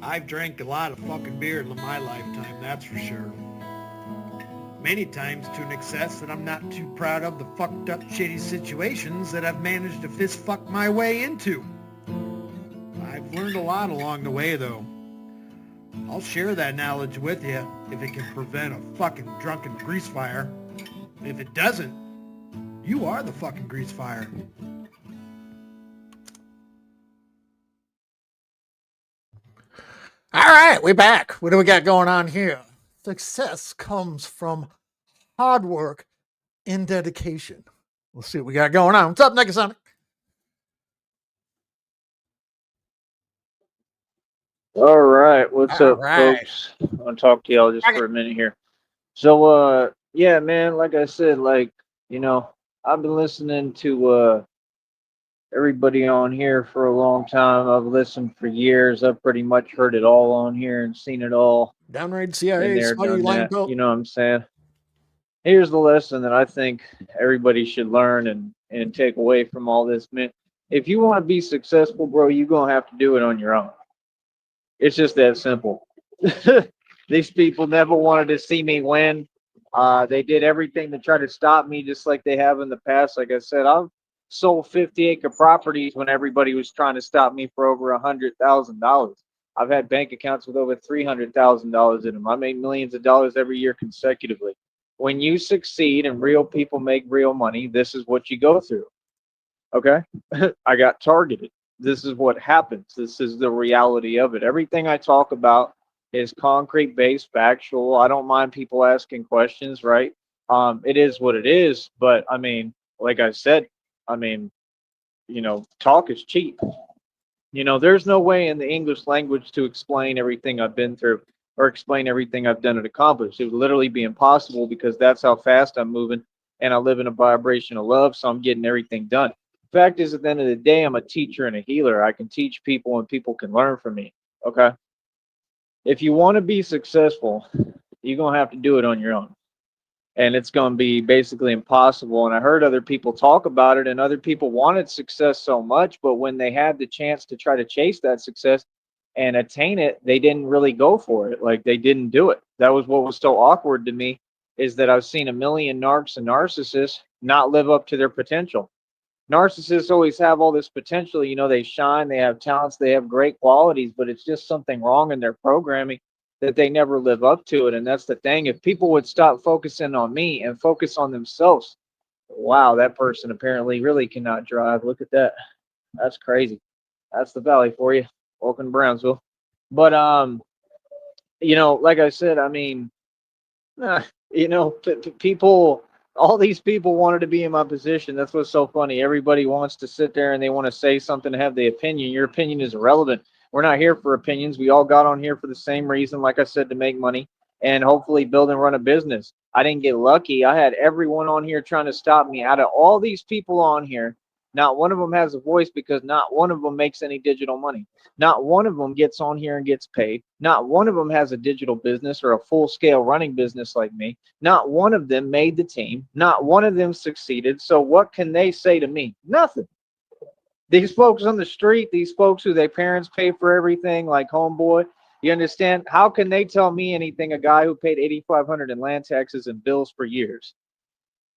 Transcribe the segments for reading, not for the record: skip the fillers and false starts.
I've drank a lot of fucking beer in my lifetime, that's for sure. Many times to an excess that I'm not too proud of the fucked up shitty situations that I've managed to fist fuck my way into. I've learned a lot along the way though. I'll share that knowledge with you if it can prevent a fucking drunken grease fire. If it doesn't, you are the fucking grease fire. All right, we back. What do we got going on here? Success comes from hard work and dedication. We'll see what we got going on. What's up, Negasonic? All right, what's All up, right. folks? I'll talk to y'all just for a minute here. So, yeah, man, like I said, you know, I've been listening to everybody on here for a long time. I've listened for years. I've pretty much heard it all on here and seen it all. Downright Been CIA, there, Spuddy done Line that. Belt. You know what I'm saying? Here's the lesson that I think everybody should learn and take away from all this, man. If you want to be successful, bro, you're gonna have to do it on your own. It's just that simple. These people never wanted to see me win. They did everything to try to stop me, just like they have in the past. Like I said, I've sold 50-acre properties when everybody was trying to stop me for over $100,000. I've had bank accounts with over $300,000 in them. I made millions of dollars every year consecutively. When you succeed and real people make real money, this is what you go through. Okay. I got targeted. This is what happens. This is the reality of it. Everything I talk about is concrete based, factual. I don't mind people asking questions, right? It is what it is. But I mean, like I said, I mean, talk is cheap. There's no way in the English language to explain everything I've been through or explain everything I've done and accomplished. It would literally be impossible because that's how fast I'm moving and I live in a vibration of love, so I'm getting everything done. Fact is, at the end of the day, I'm a teacher and a healer. I can teach people and people can learn from me. Okay. If you want to be successful, you're going to have to do it on your own. And it's going to be basically impossible. And I heard other people talk about it, and other people wanted success so much, but when they had the chance to try to chase that success and attain it, they didn't really go for it. Like they didn't do it. That was what was so awkward to me, is that I've seen a million narcs and narcissists not live up to their potential. Narcissists always have all this potential. They shine, they have talents, they have great qualities, but it's just something wrong in their programming that they never live up to it. And that's the thing. If people would stop focusing on me and focus on themselves, wow, that person apparently really cannot drive. Look at that. That's crazy. That's the valley for you. Welcome to Brownsville. But like I said, I mean, people, all these people wanted to be in my position. That's what's so funny. Everybody wants to sit there and they want to say something, to have the opinion. Your opinion is irrelevant. We're not here for opinions. We all got on here for the same reason, like I said, to make money and hopefully build and run a business. I didn't get lucky. I had everyone on here trying to stop me. Out of all these people on here, not one of them has a voice, because not one of them makes any digital money. Not one of them gets on here and gets paid. Not one of them has a digital business or a full scale running business like me. Not one of them made the team. Not one of them succeeded. So what can they say to me? Nothing. These folks on the street, these folks who their parents pay for everything, like Homeboy, you understand? How can they tell me anything? A guy who paid 8,500 in land taxes and bills for years.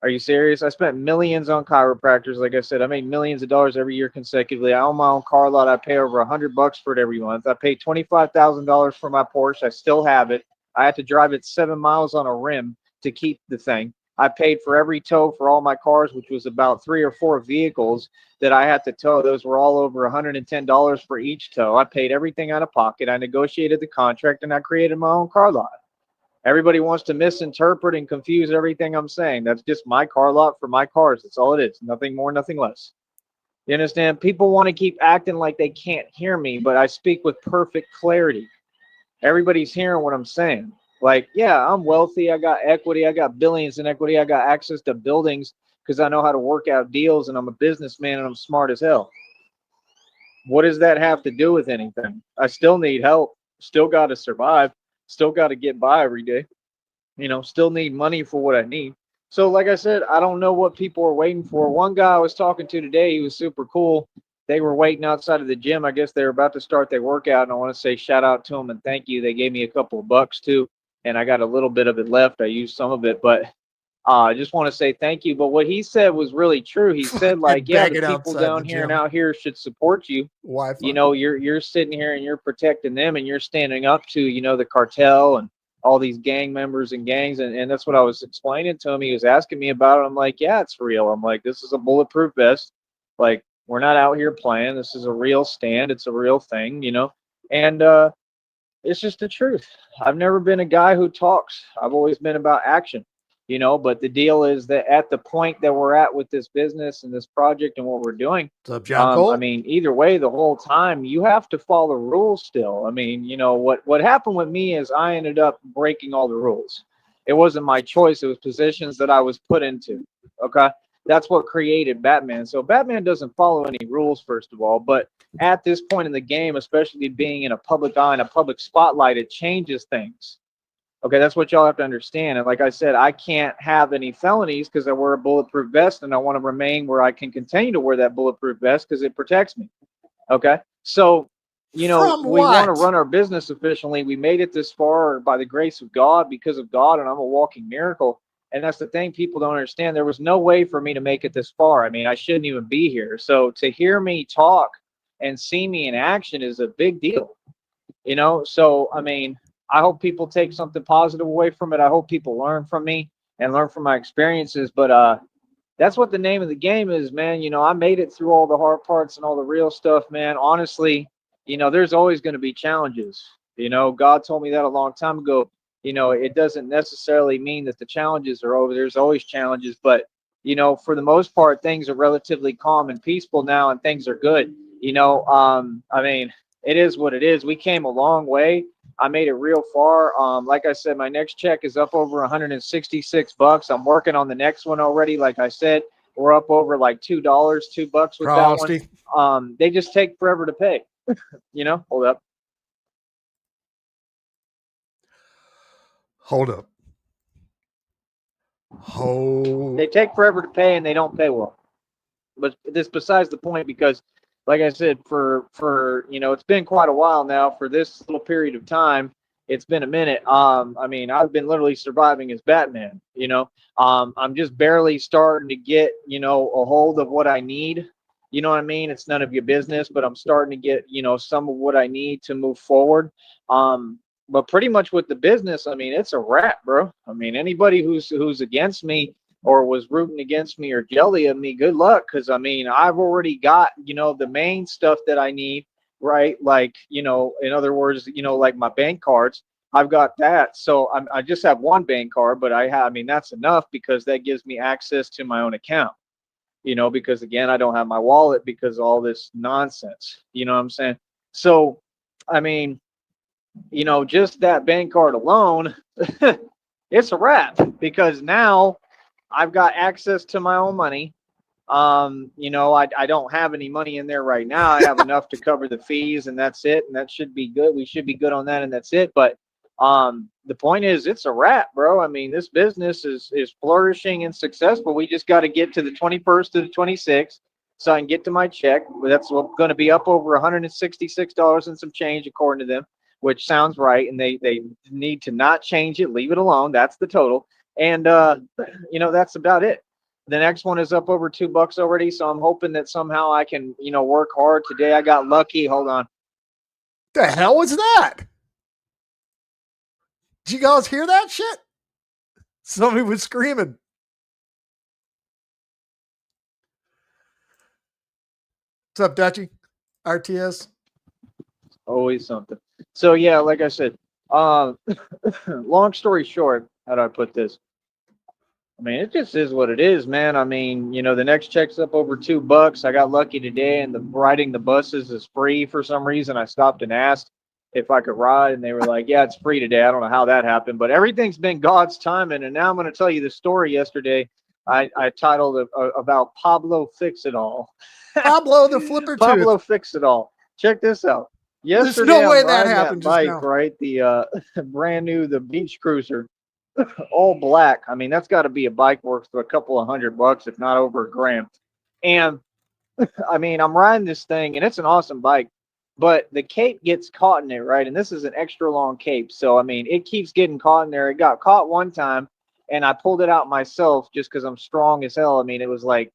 Are you serious? I spent millions on chiropractors. Like I said, I made millions of dollars every year consecutively. I own my own car lot. I pay over $100 for it every month. I paid $25,000 for my Porsche. I still have it. I had to drive it 7 miles on a rim to keep the thing. I paid for every tow for all my cars, which was about 3 or 4 vehicles that I had to tow. Those were all over $110 for each tow. I paid everything out of pocket. I negotiated the contract and I created my own car lot. Everybody wants to misinterpret and confuse everything I'm saying. That's just my car lot for my cars. That's all it is. Nothing more, nothing less. You understand? People want to keep acting like they can't hear me, but I speak with perfect clarity. Everybody's hearing what I'm saying. Like, yeah, I'm wealthy. I got equity. I got billions in equity. I got access to buildings because I know how to work out deals, and I'm a businessman and I'm smart as hell. What does that have to do with anything? I still need help. Still got to survive. Still got to get by every day. Still need money for what I need. So, like I said, I don't know what people are waiting for. One guy I was talking to today, he was super cool. they were waiting outside of the gym. I guess they were about to start their workout, and I want to say shout out to them and thank you. They gave me a couple of bucks too, and I got a little bit of it left. I used some of it, but I just want to say thank you. But what he said was really true. He said, like, yeah, the Begging people outside down the here and gym. out here should support you. Wi-Fi. You know, you're sitting here and you're protecting them and you're standing up to, you know, the cartel and all these gang members and gangs. And that's what I was explaining to him. He was asking me about it. I'm like, yeah, it's real. I'm like, this is a bulletproof vest. Like, we're not out here playing. This is a real stand. It's a real thing, you know. And it's just the truth. I've never been a guy who talks. I've always been about action, you know. But the deal is that at the point that we're at with this business and this project and what we're doing, What's up, John Cole? I mean, either way, the whole time you have to follow rules still. I mean, you know, what happened with me is I ended up breaking all the rules. It wasn't my choice. It was positions that I was put into. Okay. That's what created Batman. So Batman doesn't follow any rules, first of all. But at this point in the game, especially being in a public eye and a public spotlight, it changes things. Okay, that's what y'all have to understand. And like I said, I can't have any felonies because I wear a bulletproof vest, and I want to remain where I can continue to wear that bulletproof vest because it protects me. Okay, so you know, From we want to what? run our business efficiently. We made it this far by the grace of God, because of God, and I'm a walking miracle. And that's the thing people don't understand. There was no way for me to make it this far. I mean, I shouldn't even be here. So to hear me talk and see me in action is a big deal, you know? So, I mean, I hope people take something positive away from it. I hope people learn from me and learn from my experiences. But that's what the name of the game is, man. You know, I made it through all the hard parts and all the real stuff, man. Honestly, you know, there's always going to be challenges. You know, God told me that a long time ago. You know, it doesn't necessarily mean that the challenges are over. There's always challenges, but you know, for the most part, things are relatively calm and peaceful now, and things are good. You know, I mean, it is what it is. We came a long way. I made it real far. Like I said, my next check is up over 166 bucks. I'm working on the next one already. Like I said, we're up over like $2, $2 with that Frosty. one. They just take forever to pay. You know, hold up. Hold up. Hold. They take forever to pay and they don't pay well. But this besides the point, because like I said, for you know, it's been quite a while now. For this little period of time, it's been a minute. I mean, I've been literally surviving as Batman, you know. I'm just barely starting to get, you know, a hold of what I need. You know what I mean? It's none of your business, but I'm starting to get, you know, some of what I need to move forward. But pretty much with the business, I mean, it's a wrap, bro. I mean, anybody who's against me or was rooting against me or jelly of me, good luck. Cause I mean, I've already got, you know, the main stuff that I need, right? Like, you know, in other words, you know, like my bank cards, I've got that. So I just have one bank card, but I mean, that's enough because that gives me access to my own account, you know, because again, I don't have my wallet because of all this nonsense, you know what I'm saying? So, I mean, you know, just that bank card alone, it's a wrap because now I've got access to my own money. You know, I don't have any money in there right now. I have enough to cover the fees and that's it. And that should be good. We should be good on that and that's it. But the point is it's a wrap, bro. I mean, this business is flourishing and successful. We just got to get to the 21st to the 26th so I can get to my check. That's going to be up over $166 and some change according to them, which sounds right. And they need to not change it, leave it alone. That's the total. And you know, that's about it. The next one is up over $2 already, so I'm hoping that somehow I can, you know, work hard today. I got lucky. Hold on. The hell was that? Did you guys hear that shit? Somebody was screaming. What's up, Dutchy? RTS. Always something. So yeah, like I said, long story short, how do I put this? I mean, it just is what it is, man. I mean, you know, the next check's up over $2. I got lucky today, and the riding the buses is free for some reason. I stopped and asked if I could ride, and they were like, "Yeah, it's free today." I don't know how that happened, but everything's been God's timing. And now I'm going to tell you the story. Yesterday, I titled it about Pablo Fix It All. Pablo the Flipper Pablo Tooth. Fix It All. Check this out. There's Yesterday, no way I'm that riding happened that just bike, now. right? The brand new, the Beach Cruiser, all black. I mean, that's got to be a bike worth a couple of $100, if not over $1,000. And I mean, I'm riding this thing and it's an awesome bike, but the cape gets caught in it, right? And this is an extra long cape. So, I mean, it keeps getting caught in there. It got caught one time and I pulled it out myself just because I'm strong as hell. I mean, it was like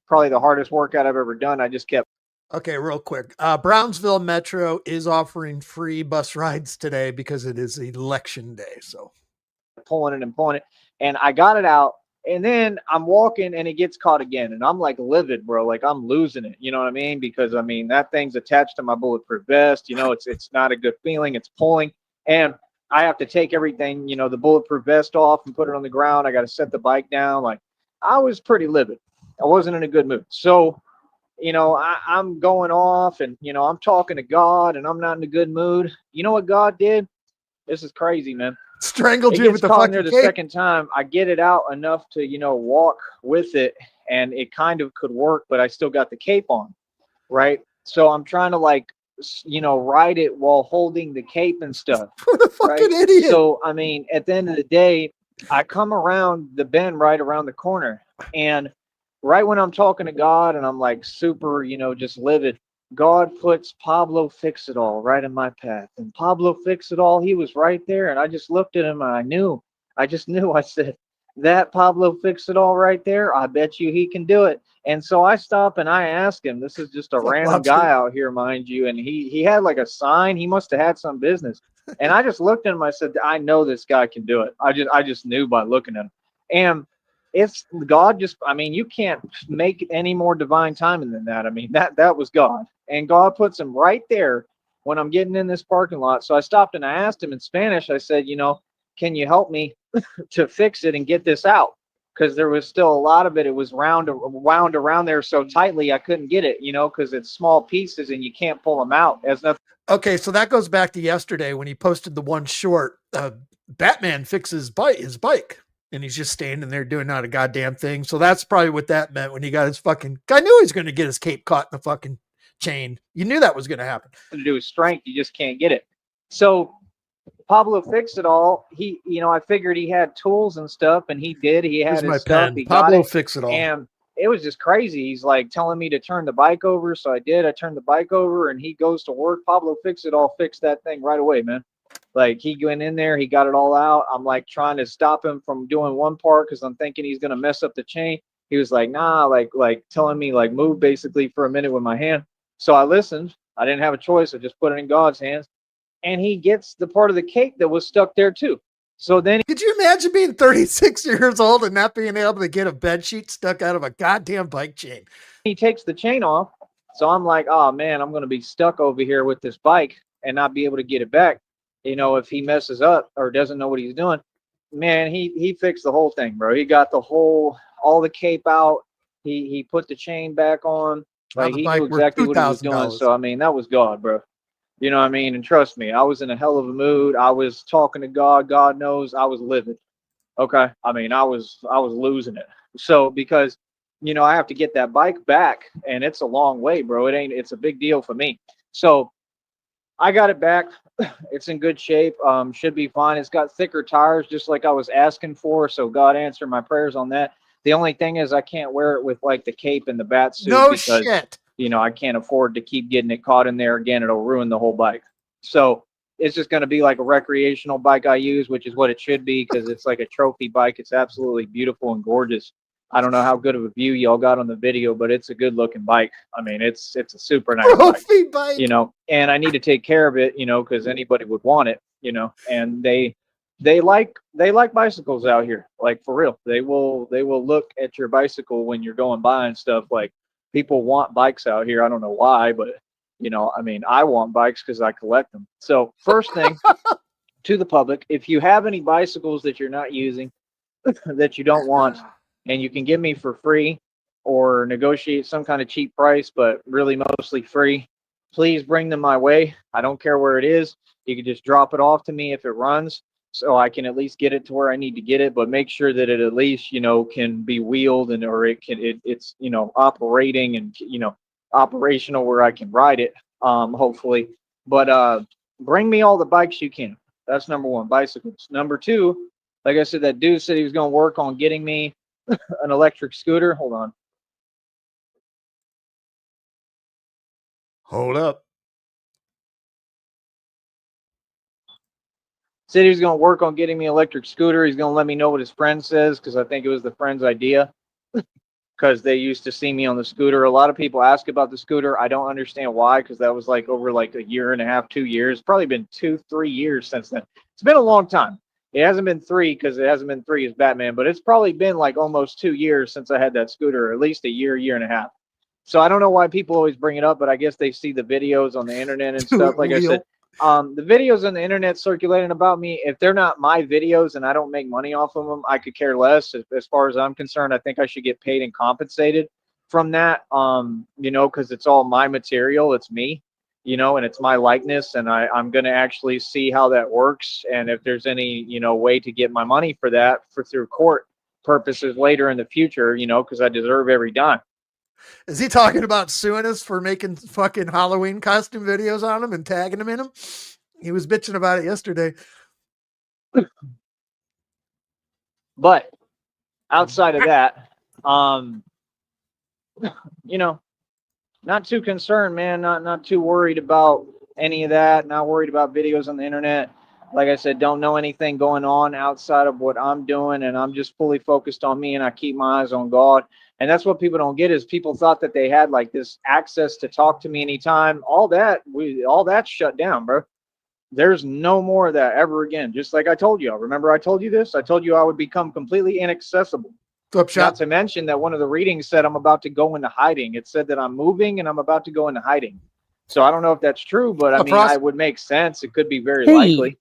probably the hardest workout I've ever done. I just kept Okay, real quick. Brownsville Metro is offering free bus rides today because it is election day. So pulling it and pulling it. And I got it out. And then I'm walking and it gets caught again. And I'm like livid, bro. Like I'm losing it. You know what I mean? Because I mean that thing's attached to my bulletproof vest. You know, it's not a good feeling. It's pulling. And I have to take everything, you know, the bulletproof vest off and put it on the ground. I got to set the bike down. Like I was pretty livid. I wasn't in a good mood. So, you know, I'm going off and, you know, I'm talking to God and I'm not in a good mood. You know what God did? This is crazy, man. strangled It you gets with the caught in there fucking the cape. second time. I get it out enough to, you know, walk with it and it kind of could work, but I still got the cape on, right? So I'm trying to like, you know, ride it while holding the cape and stuff, What a right? fucking idiot. So, I mean, at the end of the day, I come around the bend right around the corner and right when I'm talking to God and I'm like super, you know, just livid, God puts Pablo Fix It All right in my path. And Pablo Fix It All, he was right there. And I just looked at him and I just knew, I said, that Pablo Fix It All right there, I bet you he can do it. And so I stop and I ask him, this is just a Fuck random lobster. guy out here, mind you. And he had like a sign. He must have had some business. And I just looked at him. I said, I know this guy can do it. I just knew by looking at him. And it's God just, I mean, you can't make any more divine timing than that. I mean, that was God. And God puts him right there when I'm getting in this parking lot. So I stopped and I asked him in Spanish, I said, you know, can you help me to fix it and get this out? Because there was still a lot of it. It was wound around there so tightly I couldn't get it, you know, because it's small pieces and you can't pull them out. It has nothing. Okay, so that goes back to yesterday when he posted the one short. Batman fixes his bike, and he's just standing there doing not a goddamn thing. So that's probably what that meant when he got his fucking. I knew he was going to get his cape caught in the fucking chain. You knew that was going to happen. To do with strength. You just can't get it. So Pablo Fixed It All, he, you know, I figured he had tools and stuff, and he did. He Here's had my his stuff. pen. He got Pablo it, Fix It All. and it was just crazy. He's like telling me to turn the bike over, so I did. I turned the bike over, and he goes to work. Pablo Fix It All fixed that thing right away, man. Like he went in there, he got it all out. I'm like trying to stop him from doing one part because I'm thinking he's gonna mess up the chain. He was like, nah, like telling me like move basically for a minute with my hand. So I listened. I didn't have a choice. I just put it in God's hands and he gets the part of the cake that was stuck there too. So then Could you imagine being 36 years old and not being able to get a bed sheet stuck out of a goddamn bike chain? he takes the chain off. So I'm like, oh man, I'm going to be stuck over here with this bike and not be able to get it back. You know, if he messes up or doesn't know what he's doing, man, he fixed the whole thing, bro. He got all the cape out. He put the chain back on. Now Like the he knew bike worth exactly what he was doing. $2,000. So I mean, that was God, bro. You know what I mean? And trust me, I was in a hell of a mood. I was talking to God. God knows I was livid. Okay. I mean, I was losing it. So because, you know, I have to get that bike back and it's a long way, bro. It's a big deal for me. So I got it back. It's in good shape. Should be fine. It's got thicker tires, just like I was asking for. So God answered my prayers on that. The only thing is I can't wear it with like the cape and the bat suit No because, shit. you know, I can't afford to keep getting it caught in there again. It'll ruin the whole bike. So it's just going to be like a recreational bike I use, which is what it should be because it's like a trophy bike. It's absolutely beautiful and gorgeous. I don't know how good of a view y'all got on the video, but it's a good looking bike. I mean, it's a super nice bike, Trophy bike. you know, and I need to take care of it, you know, because anybody would want it, you know, and they like bicycles out here, like for real. They will look at your bicycle when you're going by and stuff. Like people want bikes out here. I don't know why, but you know, I mean, I want bikes because I collect them. So first thing to the public, if you have any bicycles that you're not using that you don't want and you can give me for free or negotiate some kind of cheap price, but really mostly free, please bring them my way. I don't care where it is. You can just drop it off to me if it runs so I can at least get it to where I need to get it, but make sure that it at least, you know, can be wheeled and or it's, you know, operating and, you know, operational where I can ride it, hopefully. But bring me all the bikes you can. That's number one, bicycles. Number two, like I said, that dude said he was going to work on getting me an electric scooter. Hold on. Hold up. Said he was going to work on getting me an electric scooter. He's going to let me know what his friend says, because I think it was the friend's idea, because they used to see me on the scooter. A lot of people ask about the scooter. I don't understand why, because that was like over like a year and a half, 2 years. Probably been 2-3 years since then. It's been a long time. It hasn't been 3, because it hasn't been 3 as Batman, but it's probably been like almost 2 years since I had that scooter, or at least a year, year and a half. So I don't know why people always bring it up, but I guess they see the videos on the internet and stuff. Like I said, the videos on the internet circulating about me, if they're not my videos and I don't make money off of them, I could care less. As far as I'm concerned, I think I should get paid and compensated from that, because it's all my material. It's me, and it's my likeness, and I'm going to actually see how that works. And if there's any, way to get my money for that through court purposes later in the future, because I deserve every dime. Is he talking about suing us for making fucking Halloween costume videos on him and tagging him in them? He was bitching about it yesterday. But outside of that, not too concerned, man. Not too worried about any of that. Not worried about videos on the internet. Like I said, don't know anything going on outside of what I'm doing, and I'm just fully focused on me, and I keep my eyes on God. And that's what people don't get, is people thought that they had like this access to talk to me anytime. All that's shut down, bro. There's no more of that ever again. Just like I told you. Remember I told you this? I told you I would become completely inaccessible. Not to mention that one of the readings said I'm about to go into hiding. It said that I'm moving and I'm about to go into hiding. So I don't know if that's true, but I mean, it would make sense. It could be very likely.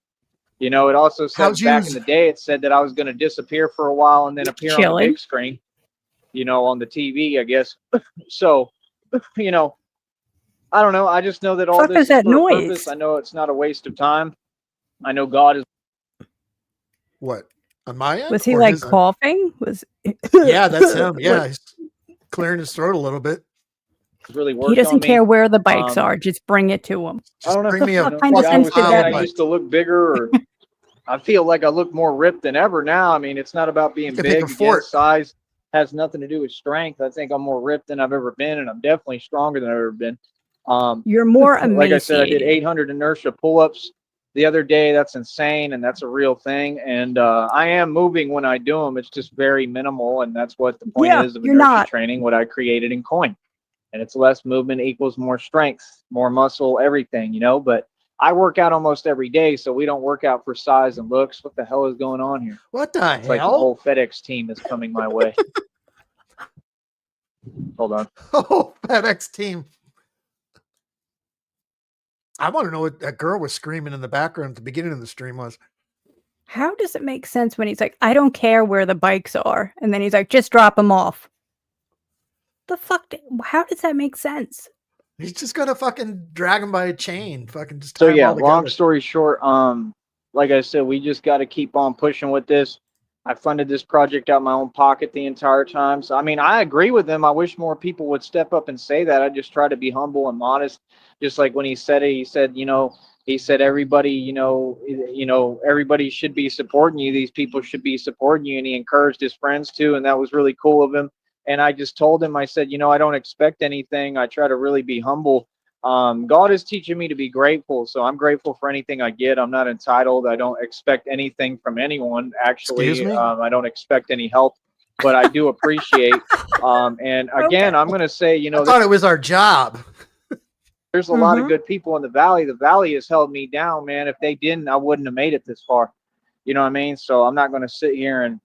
It also said back in the day, it said that I was going to disappear for a while and then appear on the big screen, on the TV, I guess. So, I don't know. I just know that all this is for a purpose. I know it's not a waste of time. I know God is. What? On my end? Was he like coughing? Yeah, that's him. Yeah, he's clearing his throat a little bit. Really he doesn't care where the bikes are. Just bring it to him. I don't know. Bring me up. I used to look bigger, or I feel like I look more ripped than ever now. I mean, it's not about being big. Again, size has nothing to do with strength. I think I'm more ripped than I've ever been, and I'm definitely stronger than I've ever been. You're more emaciated. Like I said, I did 800 inertia pull-ups the other day. That's insane, and that's a real thing. And I am moving when I do them. It's just very minimal, and that's what the point is of inertia training, what I created in Coin. And it's less movement equals more strength, more muscle, everything, But I work out almost every day, so we don't work out for size and looks. What the hell is going on here? What the hell? It's like the whole FedEx team is coming my way. Hold on. Oh, FedEx team. I want to know what that girl was screaming in the background at the beginning of the stream was. How does it make sense when he's like, I don't care where the bikes are, and then he's like, just drop them off? The fuck? How does that make sense? He's just gonna fucking drag him by a chain. Fucking just. So yeah, long story short, like I said, we just got to keep on pushing with this. I funded this project out of my own pocket the entire time. So I mean, I agree with him. I wish more people would step up and say that. I just try to be humble and modest. Just like when he said it, he said, everybody, everybody should be supporting you. These people should be supporting you, and he encouraged his friends to, and that was really cool of him. And I just told him, I said, I don't expect anything. I try to really be humble. God is teaching me to be grateful. So I'm grateful for anything I get. I'm not entitled. I don't expect anything from anyone, actually. I don't expect any help, but I do appreciate. And again, I'm going to say, I thought it was our job. There's a lot of good people in the valley. The valley has held me down, man. If they didn't, I wouldn't have made it this far. You know what I mean? So I'm not going to sit here and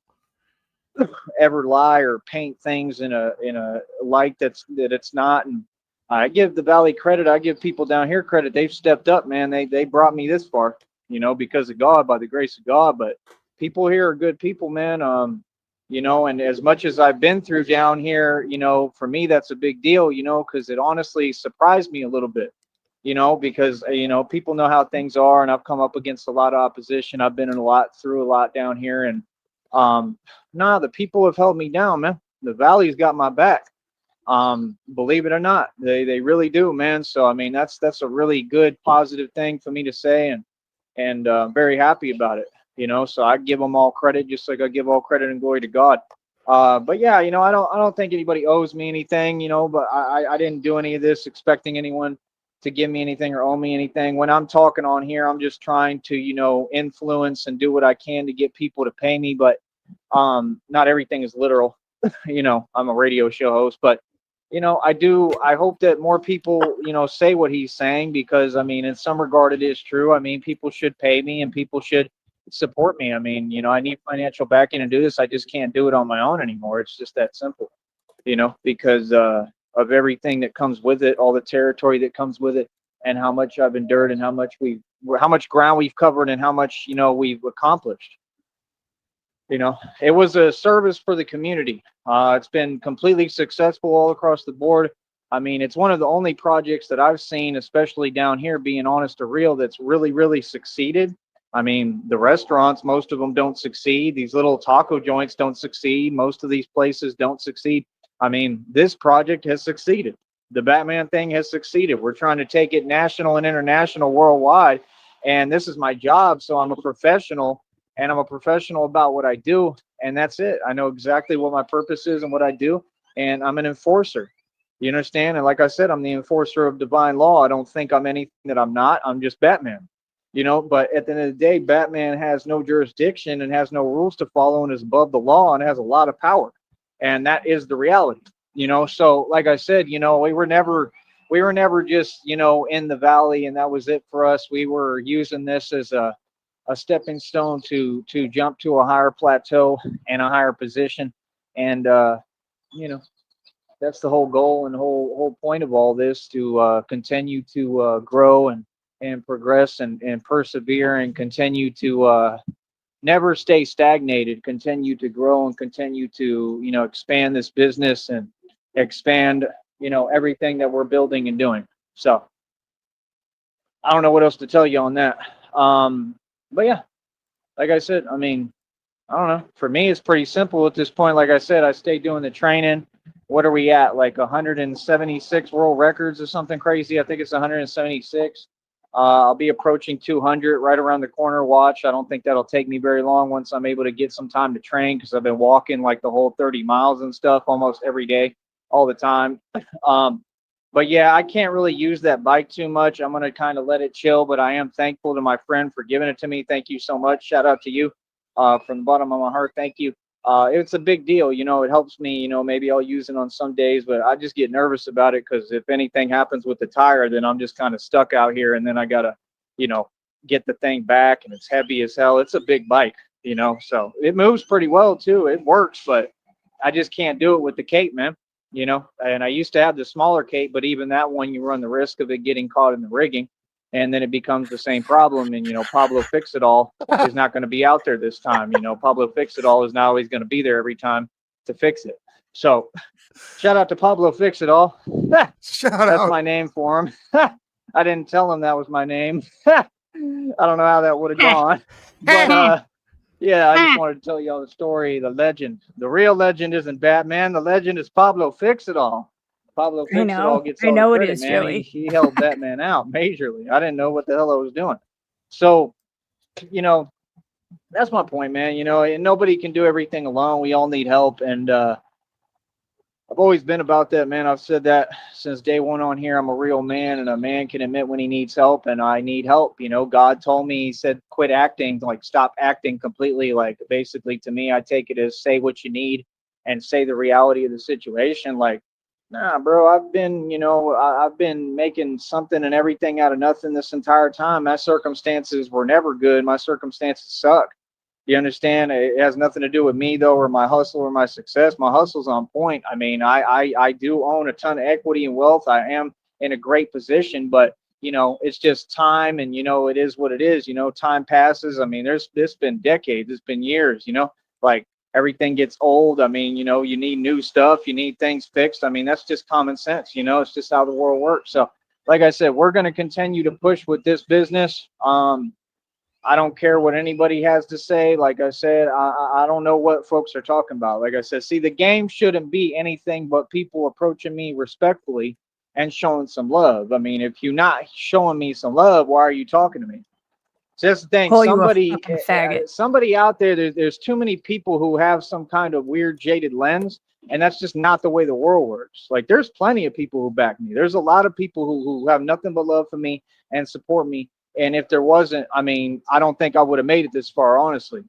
ever lie or paint things in a light that it's not. And I give the valley credit. I give people down here credit. They've stepped up, man. They brought me this far, because of God, by the grace of God. But people here are good people, man. And as much as I've been through down here, for me, that's a big deal, because it honestly surprised me a little bit, because, people know how things are, and I've come up against a lot of opposition. I've been through a lot down here, and the people have held me down, man. The valley's got my back. Believe it or not, they really do, man. So I mean, that's a really good positive thing for me to say, and I'm very happy about it. So I give them all credit, just like I give all credit and glory to God. But yeah, I don't think anybody owes me anything, but I didn't do any of this expecting anyone to give me anything or owe me anything. When I'm talking on here, I'm just trying to, influence and do what I can to get people to pay me. But not everything is literal. I'm a radio show host, but I hope that more people, say what he's saying, because I mean, in some regard, it is true. I mean, people should pay me and people should support me. I mean, I need financial backing to do this. I just can't do it on my own anymore. It's just that simple, because of everything that comes with it, all the territory that comes with it, and how much I've endured, and how much ground we've covered, and how much, we've accomplished. It was a service for the community. It's been completely successful all across the board. I mean, it's one of the only projects that I've seen, especially down here, being honest or real, that's really, really succeeded. I mean, the restaurants, most of them don't succeed. These little taco joints don't succeed. Most of these places don't succeed. I mean, this project has succeeded. The Batman thing has succeeded. We're trying to take it national and international, worldwide. And this is my job. So I'm a professional, and I'm a professional about what I do. And that's it. I know exactly what my purpose is and what I do. And I'm an enforcer. You understand? And like I said, I'm the enforcer of divine law. I don't think I'm anything that I'm not. I'm just Batman. But at the end of the day, Batman has no jurisdiction and has no rules to follow and is above the law and has a lot of power. And that is the reality. So like I said, we were never just, in the valley and that was it for us. We were using this as a stepping stone to jump to a higher plateau and a higher position. And, that's the whole goal and whole point of all this, to continue to grow and progress and persevere and continue to never stay stagnated, continue to grow and continue to, expand this business and expand, everything that we're building and doing. So I don't know what else to tell you on that. But yeah, like I said, I mean, I don't know. For me, it's pretty simple at this point. Like I said, I stay doing the training. What are we at? Like 176 world records or something crazy. I think it's 176. I'll be approaching 200 right around the corner. Watch. I don't think that'll take me very long once I'm able to get some time to train, because I've been walking like the whole 30 miles and stuff almost every day, all the time. But yeah, I can't really use that bike too much. I'm going to kind of let it chill, but I am thankful to my friend for giving it to me. Thank you so much. Shout out to you from the bottom of my heart. Thank you. It's a big deal. It helps me, maybe I'll use it on some days, but I just get nervous about it, because if anything happens with the tire, then I'm just kind of stuck out here, and then I got to, get the thing back, and it's heavy as hell. It's a big bike, so it moves pretty well too. It works, but I just can't do it with the cape, man. And I used to have the smaller cape, but even that one, you run the risk of it getting caught in the rigging, and then it becomes the same problem. And, Pablo Fix-It-All is not going to be out there this time. Pablo Fix-It-All is not always going to be there every time to fix it. So shout out to Pablo Fix-It-All. Shout That's out. my name for him. I didn't tell him that was my name. I don't know how that would have gone, but, yeah, I just wanted to tell y'all the story, the legend. The real legend isn't Batman. The legend is Pablo Fix-It-All. Pablo Fix-It-All gets all the credit, man. Joey. He helped Batman out majorly. I didn't know what the hell I was doing. So, that's my point, man. And nobody can do everything alone. We all need help. And I've always been about that, man. I've said that since day one on here. I'm a real man, and a man can admit when he needs help, and I need help. God told me, he said, quit acting, like stop acting completely. Like basically to me, I take it as say what you need and say the reality of the situation. Like, nah, bro, I've been making something and everything out of nothing this entire time. My circumstances were never good. My circumstances suck. You understand? It has nothing to do with me, though, or my hustle or my success. My hustle's on point. I mean, I do own a ton of equity and wealth. I am in a great position, but, it's just time, and, it is what it is. Time passes. I mean, it's been decades. It's been years, like everything gets old. I mean, you need new stuff. You need things fixed. I mean, that's just common sense. It's just how the world works. So, like I said, we're going to continue to push with this business. I don't care what anybody has to say. Like I said, I don't know what folks are talking about. Like I said, see, the game shouldn't be anything but people approaching me respectfully and showing some love. I mean, if you're not showing me some love, why are you talking to me? So that's the thing. Call you a fucking faggot. Somebody out there, there's too many people who have some kind of weird jaded lens, And that's just not the way the world works. Like, there's plenty of people who back me. There's a lot of people who have nothing but love for me and support me. And if there wasn't, I mean, I don't think I would have made it this far, honestly.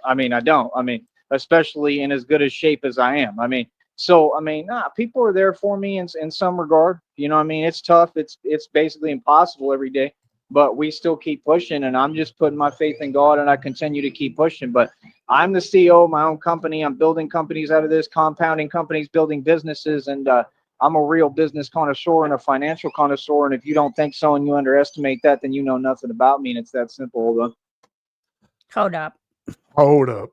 I mean, I don't. I mean, especially in as good a shape as I am. I mean, so, I mean, nah, people are there for me in some regard. You know what I mean? It's tough. It's basically impossible every day, but we still keep pushing. And I'm just putting my faith in God, and I continue to keep pushing. But I'm the CEO of my own company. I'm building companies out of this, compounding companies, building businesses. And I'm a real business connoisseur and a financial connoisseur. And if you don't think so and you underestimate that, then you know nothing about me. And it's that simple. Hold on. Hold up. Hold up.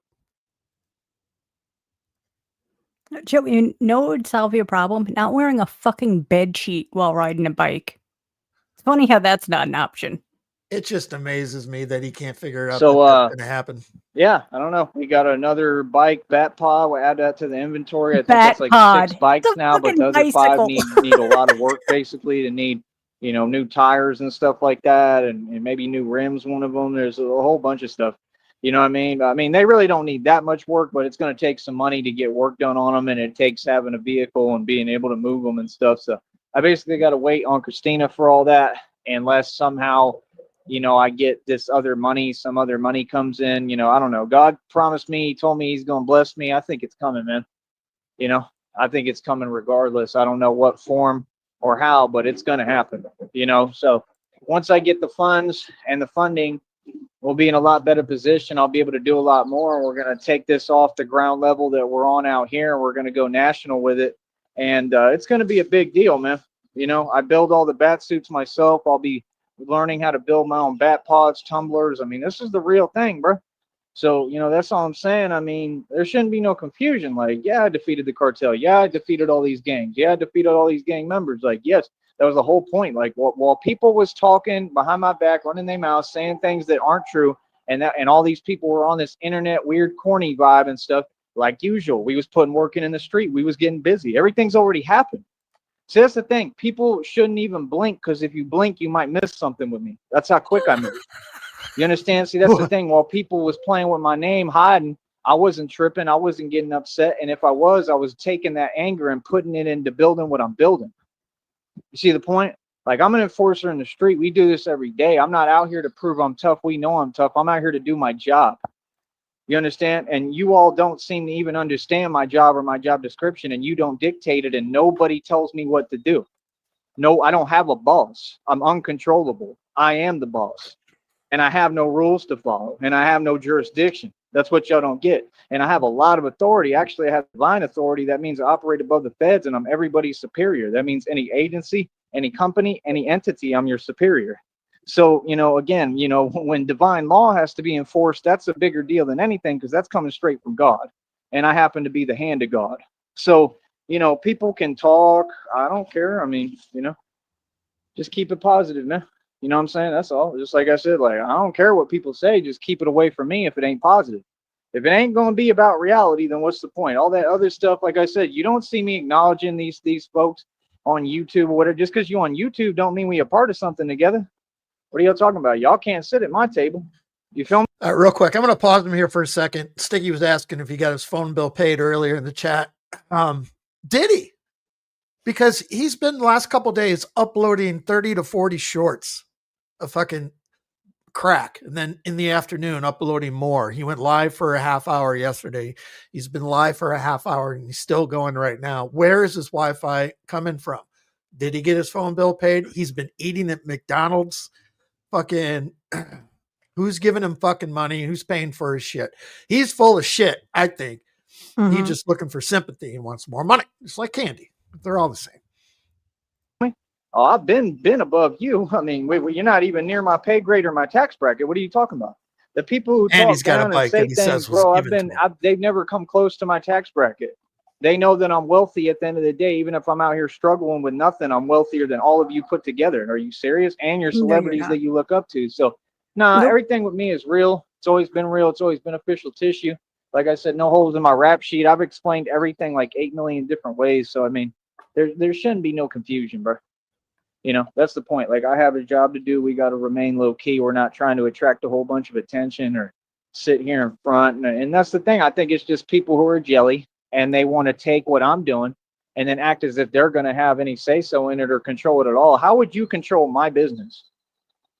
Joe, you know what would solve your problem? Not wearing a fucking bed sheet while riding a bike. It's funny how that's not an option. It just amazes me that he can't figure out So, that that's going to happen. Yeah, I don't know. We got another bike, bat pod. We'll add that to the inventory. I think Bat that's like pod. 6 bikes It's a now, but the fucking other 5 bicycle. need a lot of work basically to need, you know, new tires and stuff like that, and maybe new rims, one of them. There's a whole bunch of stuff. You know what I mean? I mean, they really don't need that much work, but it's going to take some money to get work done on them, and it takes having a vehicle and being able to move them and stuff. So I basically got to wait on Christina for all that, unless somehow, you know, I get this other money, some other money comes in, you know, I don't know. God promised me, he told me he's going to bless me. I think it's coming, man. You know, I think it's coming regardless. I don't know what form or how, but it's going to happen, you know. So once I get the funds and the funding, we'll be in a lot better position. I'll be able to do a lot more. We're going to take this off the ground level that we're on out here, and we're going to go national with it. And it's going to be a big deal, man. You know, I build all the bat suits myself. I'll be learning how to build my own bat pods, tumblers. I mean, this is the real thing, bro. So, you know, that's all I'm saying. I mean, there shouldn't be no confusion. Like, yeah, I defeated the cartel. Yeah, I defeated all these gangs. Yeah, I defeated all these gang members. Like, yes, that was the whole point. Like, while people was talking behind my back, running their mouth, saying things that aren't true, and all these people were on this internet weird, corny vibe and stuff, like usual. We was putting work in the street. We was getting busy. Everything's already happened. See, that's the thing. People shouldn't even blink, because if you blink, you might miss something with me. That's how quick I move. You understand? See, that's the thing. While people was playing with my name, hiding, I wasn't tripping. I wasn't getting upset. And if I was taking that anger and putting it into building what I'm building. You see the point? Like, I'm an enforcer in the street. We do this every day. I'm not out here to prove I'm tough. We know I'm tough. I'm out here to do my job. You understand? And you all don't seem to even understand my job or my job description, and you don't dictate it, and nobody tells me what to do. No, I don't have a boss. I'm uncontrollable. I am the boss. And I have no rules to follow, and I have no jurisdiction. That's what y'all don't get. And I have a lot of authority. Actually, I have divine authority. That means I operate above the feds, and I'm everybody's superior. That means any agency, any company, any entity, I'm your superior. So, you know, again, you know, when divine law has to be enforced, that's a bigger deal than anything, because that's coming straight from God. And I happen to be the hand of God. So, you know, people can talk. I don't care. I mean, you know, just keep it positive, man. You know what I'm saying? That's all. Just like I said, like, I don't care what people say. Just keep it away from me if it ain't positive. If it ain't going to be about reality, then what's the point? All that other stuff, like I said, you don't see me acknowledging these folks on YouTube or whatever. Just because you on YouTube don't mean we a part of something together. What are y'all talking about? Y'all can't sit at my table. You feel me? Real quick, I'm going to pause him here for a second. Sticky was asking if he got his phone bill paid earlier in the chat. Did he? Because he's been the last couple days uploading 30 to 40 shorts of fucking crack, and then in the afternoon uploading more. He went live for a half hour yesterday. He's been live for a half hour, and he's still going right now. Where is his Wi-Fi coming from? Did he get his phone bill paid? He's been eating at McDonald's. Fucking who's giving him fucking money? Who's paying for his shit? He's full of shit, I think. He's just looking for sympathy and wants more money. It's like candy. They're all the same. Oh, I've been above you. I mean, you're not even near my pay grade or my tax bracket. What are you talking about? The people who And talk he's got a down and bike say that he things, says was bro, given to him. they've never come close to my tax bracket. They know that I'm wealthy at the end of the day. Even if I'm out here struggling with nothing, I'm wealthier than all of you put together. Are you serious? And your celebrities that you look up to. So, everything with me is real. It's always been real. It's always been official tissue. Like I said, no holes in my rap sheet. I've explained everything like 8 million different ways. So, I mean, there shouldn't be no confusion, bro. You know, that's the point. Like, I have a job to do. We got to remain low key. We're not trying to attract a whole bunch of attention or sit here in front. And that's the thing. I think it's just people who are jelly. and they want to take what I'm doing and then act as if they're going to have any say so in it or control it at all. How would you control my business?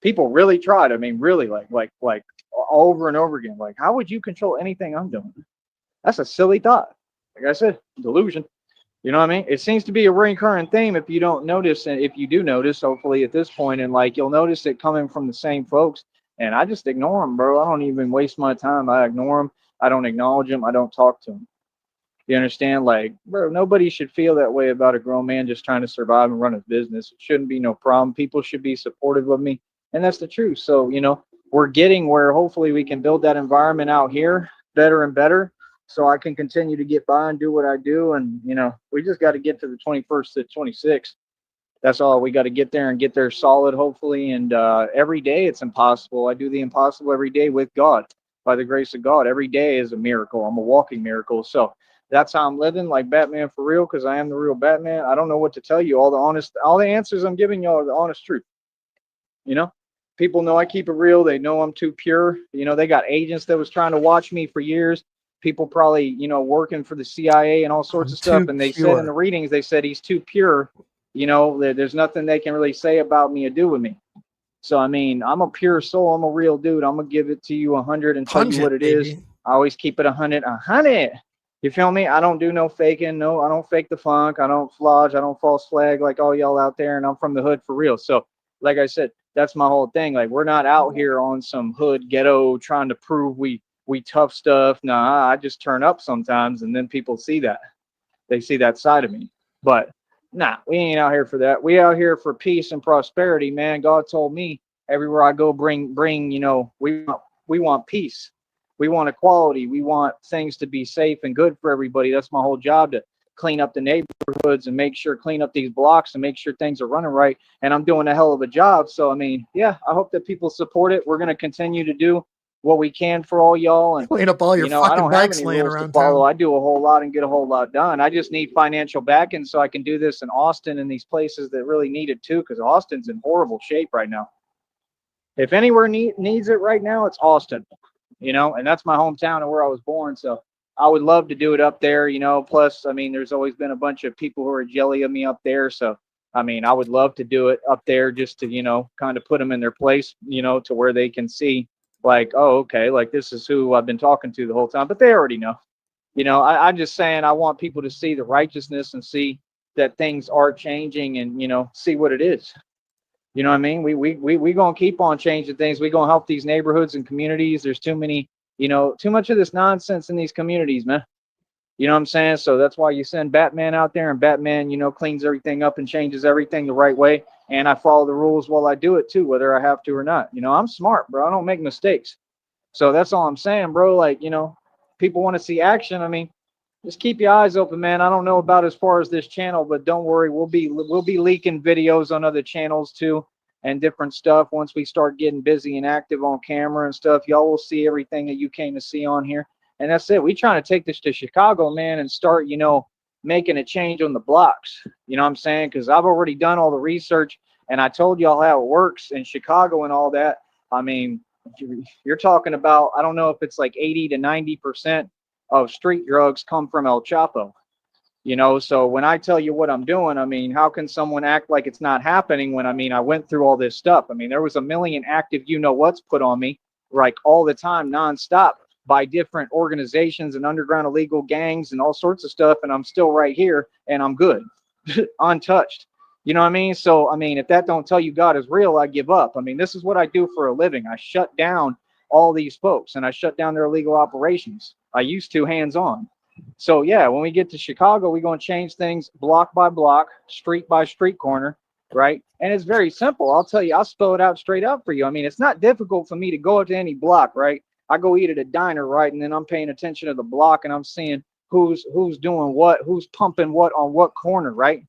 People really tried. I mean, really, like over and over again. Like, how would you control anything I'm doing? That's a silly thought. Like I said, delusion. You know what I mean? It seems to be a recurring theme if you don't notice, and if you do notice, hopefully at this point, and like you'll notice it coming from the same folks. And I just ignore them, bro. I don't even waste my time. I ignore them. I don't acknowledge them. I don't talk to them. You understand? Like, bro, nobody should feel that way about a grown man just trying to survive and run his business. It shouldn't be no problem. People should be supportive of me. And that's the truth. So, you know, we're getting where hopefully we can build that environment out here better and better so I can continue to get by and do what I do. And, you know, we just got to get to the 21st to 26th. That's all. We got to get there and get there solid, hopefully. And every day it's impossible. I do the impossible every day with God. By the grace of God, every day is a miracle. I'm a walking miracle. So that's how I'm living, like Batman for real, because I am the real Batman. I don't know what to tell you. All the answers I'm giving y'all are the honest truth. You know, people know I keep it real. They know I'm too pure. You know, they got agents that was trying to watch me for years. People probably, you know, working for the CIA and all sorts of stuff. And they said in the readings, they said he's too pure. You know, there's nothing they can really say about me or do with me. So, I mean, I'm a pure soul. I'm a real dude. I'm going to give it to you 100 and tell you what it is. I always keep it 100. You feel me? I don't do no faking. No, I don't fake the funk. I don't flodge. I don't false flag like all y'all out there. And I'm from the hood for real. So, like I said, that's my whole thing. Like, we're not out here on some hood ghetto trying to prove we tough stuff. Nah, I just turn up sometimes, and then people see that. They see that side of me. But nah, we ain't out here for that. We out here for peace and prosperity, man. God told me everywhere I go, bring. You know, we want peace. We want equality. We want things to be safe and good for everybody. That's my whole job, to clean up the neighborhoods and clean up these blocks and make sure things are running right. And I'm doing a hell of a job. So, I mean, yeah, I hope that people support it. We're going to continue to do what we can for all y'all. And clean up all your, you know, I don't have any rules to follow. I do a whole lot and get a whole lot done. I just need financial backing so I can do this in Austin and these places that really need it too, because Austin's in horrible shape right now. If anywhere needs it right now, it's Austin, you know, and that's my hometown and where I was born. So I would love to do it up there, you know. Plus, I mean, there's always been a bunch of people who are jelly of me up there. So, I mean, I would love to do it up there just to, you know, kind of put them in their place, you know, to where they can see like, oh, okay, like this is who I've been talking to the whole time. But they already know. You know, I'm just saying I want people to see the righteousness and see that things are changing and, you know, see what it is. You know what I mean? We going to keep on changing things. We going to help these neighborhoods and communities. There's too many, you know, too much of this nonsense in these communities, man. You know what I'm saying? So that's why you send Batman out there, and Batman, you know, cleans everything up and changes everything the right way. And I follow the rules while I do it too, whether I have to or not. You know, I'm smart, bro. I don't make mistakes. So that's all I'm saying, bro. Like, you know, people want to see action. I mean, just keep your eyes open, man. I don't know about as far as this channel, but don't worry. We'll be leaking videos on other channels too and different stuff. Once we start getting busy and active on camera and stuff, y'all will see everything that you came to see on here. And that's it. We trying to take this to Chicago, man, and start, you know, making a change on the blocks. You know what I'm saying? Because I've already done all the research, and I told y'all how it works in Chicago and all that. I mean, you're talking about, I don't know if it's like 80 to 90% of street drugs come from El Chapo. You know, so when I tell you what I'm doing, I mean, how can someone act like it's not happening when, I mean, I went through all this stuff? I mean, there was a million active you-know-whats put on me, like all the time, nonstop, by different organizations and underground illegal gangs and all sorts of stuff, and I'm still right here, and I'm good, untouched. You know what I mean? So, I mean, if that don't tell you God is real, I give up. I mean, this is what I do for a living. I shut down all these folks, and I shut down their illegal operations. I used to hands-on. So, yeah, when we get to Chicago, we're going to change things block by block, street by street corner, right? And it's very simple. I'll tell you, I'll spell it out straight up for you. I mean, it's not difficult for me to go to any block, right? I go eat at a diner, right? And then I'm paying attention to the block, and I'm seeing who's doing what, who's pumping what on what corner, right?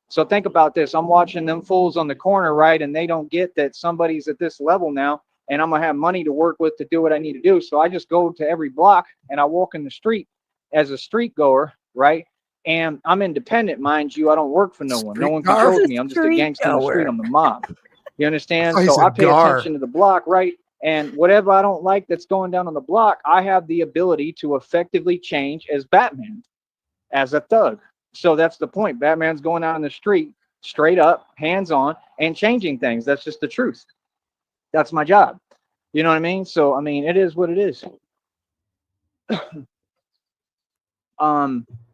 So think about this. I'm watching them fools on the corner, right? And they don't get that somebody's at this level now, and I'm going to have money to work with to do what I need to do. So I just go to every block, and I walk in the street as a street goer, right? And I'm independent, mind you. I don't work for no one. No one controls me. I'm just a gangster in the street. I'm the mob. You understand? So I pay attention to the block, right? And whatever I don't like that's going down on the block, I have the ability to effectively change as Batman. as a thug. So that's the point. Batman's going out in the street, straight up, hands on, and changing things. That's just the truth. That's my job. You know what I mean? So I mean, it is what it is.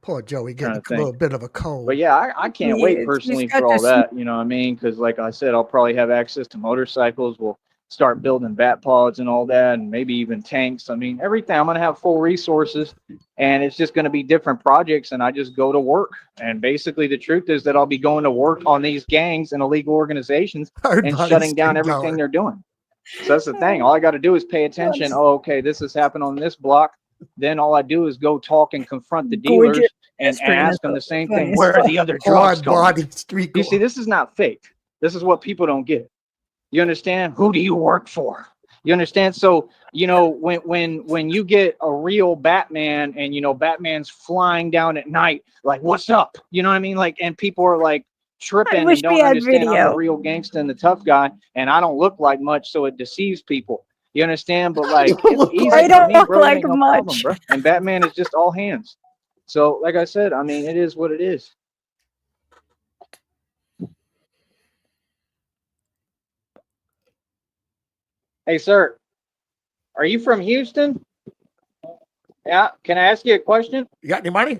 Poor Joey Trying getting to a little think. bit of a cold. But yeah, I can't wait Yes, personally he's got for all this- that. You know what I mean? Because like I said, I'll probably have access to motorcycles. We'll start building bat pods and all that, and maybe even tanks. I mean, everything. I'm gonna have full resources, and it's just gonna be different projects. And I just go to work. And basically, the truth is that I'll be going to work on these gangs and illegal organizations Hard and body shutting down skin everything color. they're doing. So that's the thing. All I got to do is pay attention. Oh, okay, this has happened on this block. Then all I do is go talk and confront the dealers Gorgeous and screen is ask them the same thing. funniest Where are part. the other drugs Hard going? body street. You see, this is not fake. This is what people don't get. You understand? Who do you work for? You understand? So, you know, when you get a real Batman and, you know, Batman's flying down at night, like, what's up? You know what I mean? Like, and people are like tripping wish and we don't had understand I'm video. the real gangster and the tough guy, and I don't look like much, so it deceives people. You understand? But like, don't look it's easy like- I for don't me, look bro. It like ain't no problem, much. bro. And Batman is just all hands. So, like I said, I mean, it is what it is. Hey, sir, are you from Houston? Yeah. Can I ask you a question? You got any money?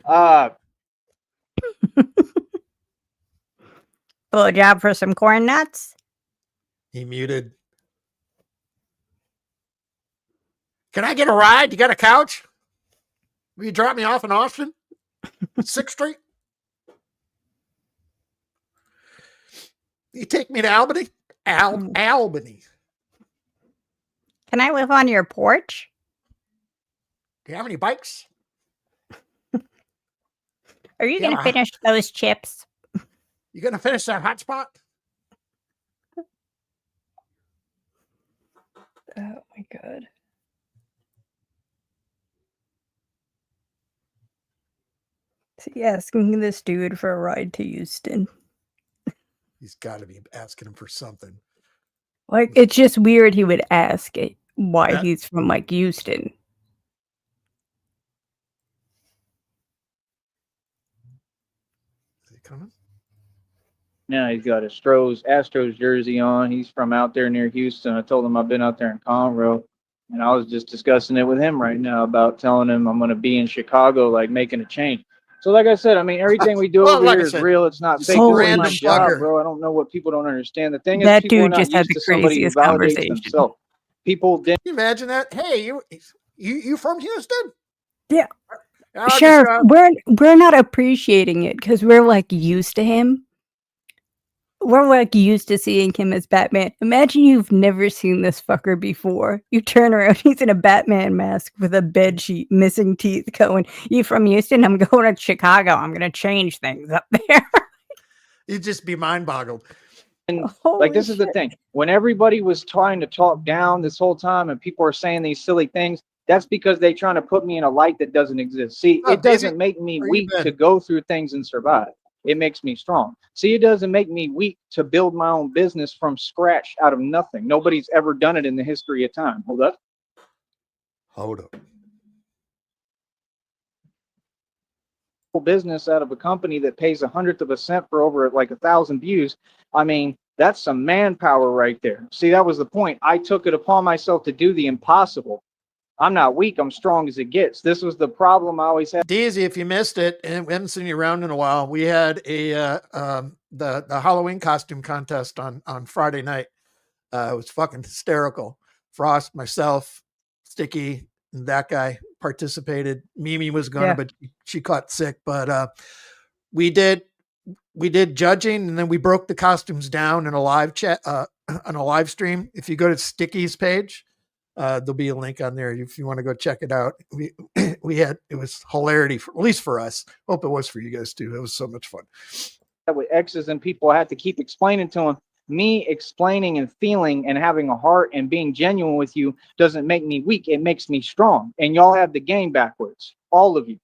Blow job for some corn nuts. He muted. Can I get a ride? You got a couch? Will you drop me off in Austin? 6th Street? You take me to Albany? Albany. Can I live on your porch? Do you have any bikes? Are you going Yeah. to finish those chips? You gonna finish that hotspot? Oh my god. Is he asking this dude for a ride to Houston? He's got to be asking him for something. Like, it's just weird he would ask it why Yeah. he's from, like, Houston. Is he coming? Yeah, he's got a Astros jersey on. He's from out there near Houston. I told him I've been out there in Conroe, and I was just discussing it with him right now about telling him I'm going to be in Chicago, like making a change. So, like I said, I mean, everything we do Well, over like here I is said, real. It's not just fake. a This is my random job, bugger. bro. I don't know what people don't understand. The thing is, That people are dude not just had used the to somebody who craziest validates conversation. themselves. People didn't. Can you imagine that? Hey, you from Houston? Yeah. I'll just, Sheriff, we're not appreciating it because we're like used to him. We're like used to seeing him as Batman. Imagine you've never seen this fucker before. You turn around, he's in a Batman mask with a bed sheet, missing teeth, going, "You from Houston? I'm going to Chicago. I'm gonna change things up there." you'd just be mind boggled. Like, this is the thing. When everybody was trying to talk down this whole time and people are saying these silly things, that's because they're trying to put me in a light that doesn't exist. See, Oh, it doesn't Daisy, make me where you weak been? to go through things and survive. It makes me strong. See, it doesn't make me weak to build my own business from scratch out of nothing. Nobody's ever done it in the history of time. Hold up. Hold up. Business out of a company that pays 1/100 of a cent for over like 1,000 views. I mean, that's some manpower right there. See, that was the point. I took it upon myself to do the impossible. I'm not weak. I'm strong as it gets. This was the problem I always had. Daisy, if you missed it, and we haven't seen you around in a while, we had a the Halloween costume contest on Friday night. It was fucking hysterical. Frost, myself, Sticky, and that guy participated. Mimi was gonna, Yeah. but she caught sick. But we did judging, and then we broke the costumes down in a live chat on a live stream. If you go to Sticky's page, there'll be a link on there if you want to go check it out. It was hilarity, at least for us. Hope it was for you guys too. It was so much fun. With exes and people, I had to keep explaining to them. Me explaining and feeling and having a heart and being genuine with you doesn't make me weak. It makes me strong. And y'all have the game backwards, all of you.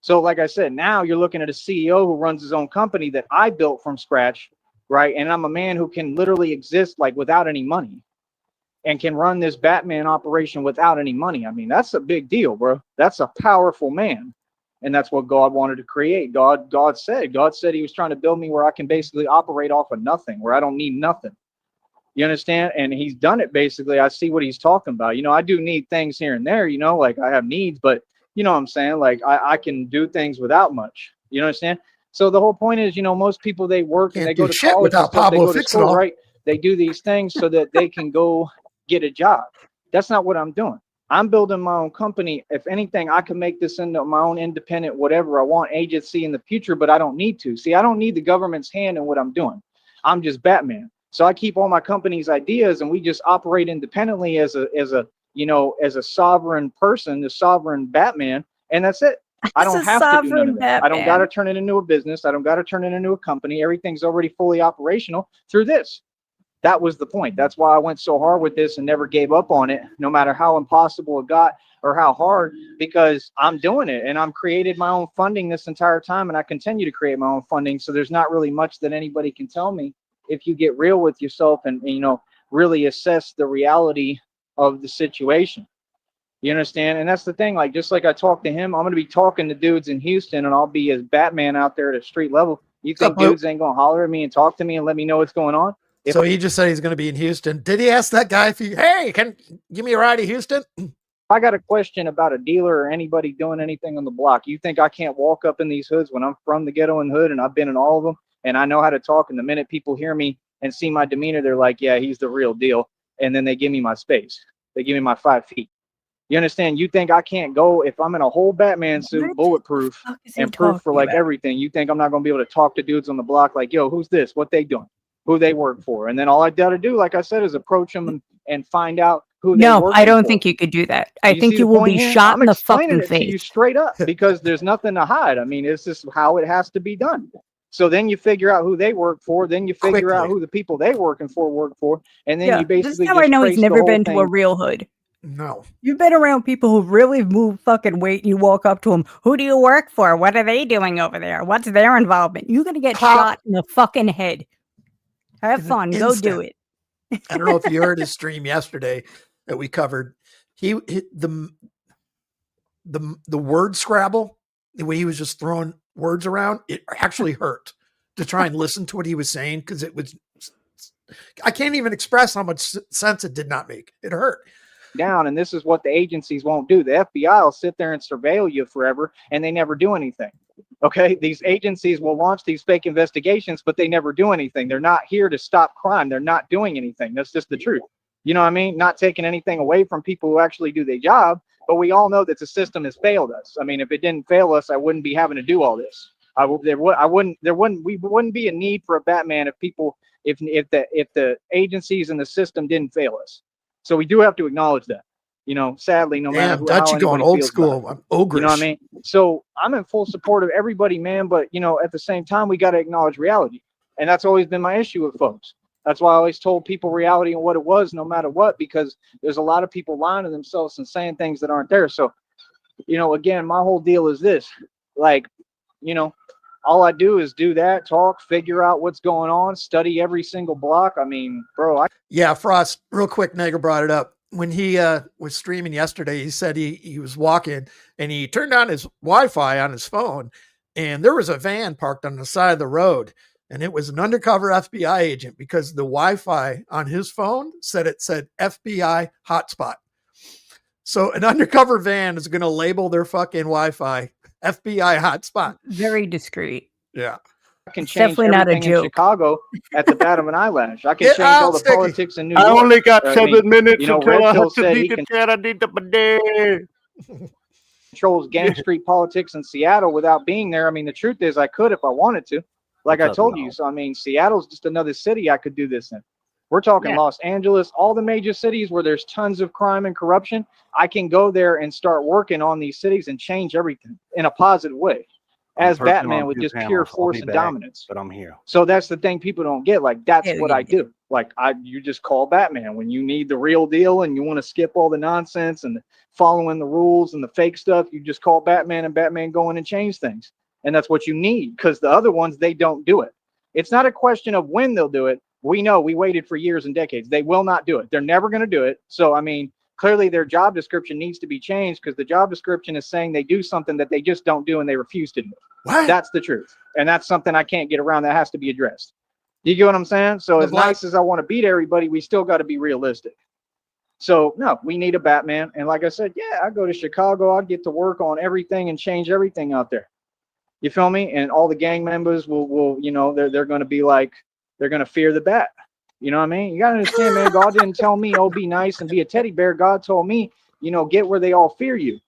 So like I said, now you're looking at a CEO who runs his own company that I built from scratch, right? And I'm a man who can literally exist like without any money and can run this Batman operation without any money. I mean, that's a big deal, bro. That's a powerful man. And that's what God wanted to create. God said he was trying to build me where I can basically operate off of nothing, where I don't need nothing. You understand? And he's done it basically. I see what he's talking about. You know, I do need things here and there, you know, like I have needs, but you know what I'm saying? Like I can do things without much. You understand? So the whole point is, you know, most people, they work and Can't they go do to shit college and without stuff, they Pablo go to fixing school, all. right? They do these things so that they can go get a job. That's not what I'm doing. I'm building my own company. If anything, I can make this into my own independent, whatever I want, agency in the future, but I don't need to. See, I don't need the government's hand in what I'm doing. I'm just Batman. So I keep all my company's ideas and we just operate independently as a sovereign person, the sovereign Batman. And that's it. I don't have to do none of that. I don't got to turn it into a business. I don't got to turn it into a company. Everything's already fully operational through this. That was the point. That's why I went so hard with this and never gave up on it, no matter how impossible it got or how hard, because I'm doing it and I'm created my own funding this entire time, and I continue to create my own funding. So there's not really much that anybody can tell me if you get real with yourself and you know, really assess the reality of the situation. You understand? And that's the thing. Like, just like I talked to him, I'm going to be talking to dudes in Houston, and I'll be as Batman out there at a street level. You think dudes ain't going to holler at me and talk to me and let me know what's going on? So he just said he's going to be in Houston. Did he ask that guy if hey, can give me a ride to Houston? I got a question about a dealer or anybody doing anything on the block. You think I can't walk up in these hoods when I'm from the ghetto and hood and I've been in all of them and I know how to talk, and the minute people hear me and see my demeanor, they're like, yeah, he's the real deal. And then they give me my space. They give me my 5 feet. You understand? You think I can't go if I'm in a whole Batman suit, bulletproof, and proof for like everything? You think I'm not going to be able to talk to dudes on the block like, yo, who's this? What they doing? Who they work for? And then all I got to do, like I said, is approach them and find out who they work for. No, I don't think you could do that. I think you will be shot in the fucking face. To you straight up because there's nothing to hide. I mean, it's just how it has to be done. So then you figure out who they work for. Then you figure out who the people they work for. And then you basically this is how I know he's never been to a real hood. No. You've been around people who really move fucking weight, and you walk up to them. Who do you work for? What are they doing over there? What's their involvement? You're going to get shot in the fucking head. Have fun. Go do it. I don't know if you heard his stream yesterday that we covered. The word Scrabble, the way he was just throwing words around, it actually hurt to try and listen to what he was saying, because it was, I can't even express how much sense it did not make. It hurt. Down, and this is what the agencies won't do. The FBI will sit there and surveil you forever, and they never do anything. Okay, these agencies will launch these fake investigations, but they never do anything. They're not here to stop crime. They're not doing anything. That's just the truth. You know what I mean? Not taking anything away from people who actually do their job, but we all know that the system has failed us. I mean, if it didn't fail us, I wouldn't be having to do all this. We wouldn't be a need for a Batman if the agencies and the system didn't fail us. So we do have to acknowledge that, you know, sadly, no matter how you going old school. I'm ogreish. You know what I mean? So I'm in full support of everybody, man. But, you know, at the same time, we got to acknowledge reality. And that's always been my issue with folks. That's why I always told people reality and what it was, no matter what, because there's a lot of people lying to themselves and saying things that aren't there. So, you know, again, my whole deal is this, like, you know, all I do is do that, talk, figure out what's going on, study every single block. I mean, bro. Yeah, Frost, real quick, Nagel brought it up. When he was streaming yesterday, he said he was walking and he turned on his Wi-Fi on his phone, and there was a van parked on the side of the road, and it was an undercover FBI agent, because the Wi-Fi on his phone said FBI hotspot. So an undercover van is going to label their fucking Wi-Fi FBI hotspot. Very discreet. Yeah. I can change everything in Chicago at the bat of an eyelash. I can change all the politics in New York. I only got 7 minutes until I have to he controls Gang Street politics in Seattle without being there. I mean, the truth is I could if I wanted to, like I told you. So, I mean, Seattle's just another city I could do this in. We're talking Los Angeles, all the major cities where there's tons of crime and corruption. I can go there and start working on these cities and change everything in a positive way. As Batman with just pure force and dominance. But I'm here. So that's the thing people don't get. Like, that's what I do. Like, you just call Batman when you need the real deal and you want to skip all the nonsense and following the rules and the fake stuff. You just call Batman, and Batman go in and change things. And that's what you need, because the other ones, they don't do it. It's not a question of when they'll do it. We know we waited for years and decades. They will not do it. They're never going to do it. So, I mean, Clearly their job description needs to be changed, because the job description is saying they do something that they just don't do and they refuse to do. What? That's the truth. And that's something I can't get around. That has to be addressed. You get what I'm saying? So as nice as I want to beat everybody, we still got to be realistic. So no, we need a Batman. And like I said, yeah, I go to Chicago, I'd get to work on everything and change everything out there. You feel me? And all the gang members will you know, they're going to be like, they're going to fear the Bat. You know what I mean? You got to understand, man, God didn't tell me, oh, be nice and be a teddy bear. God told me, you know, get where they all fear you.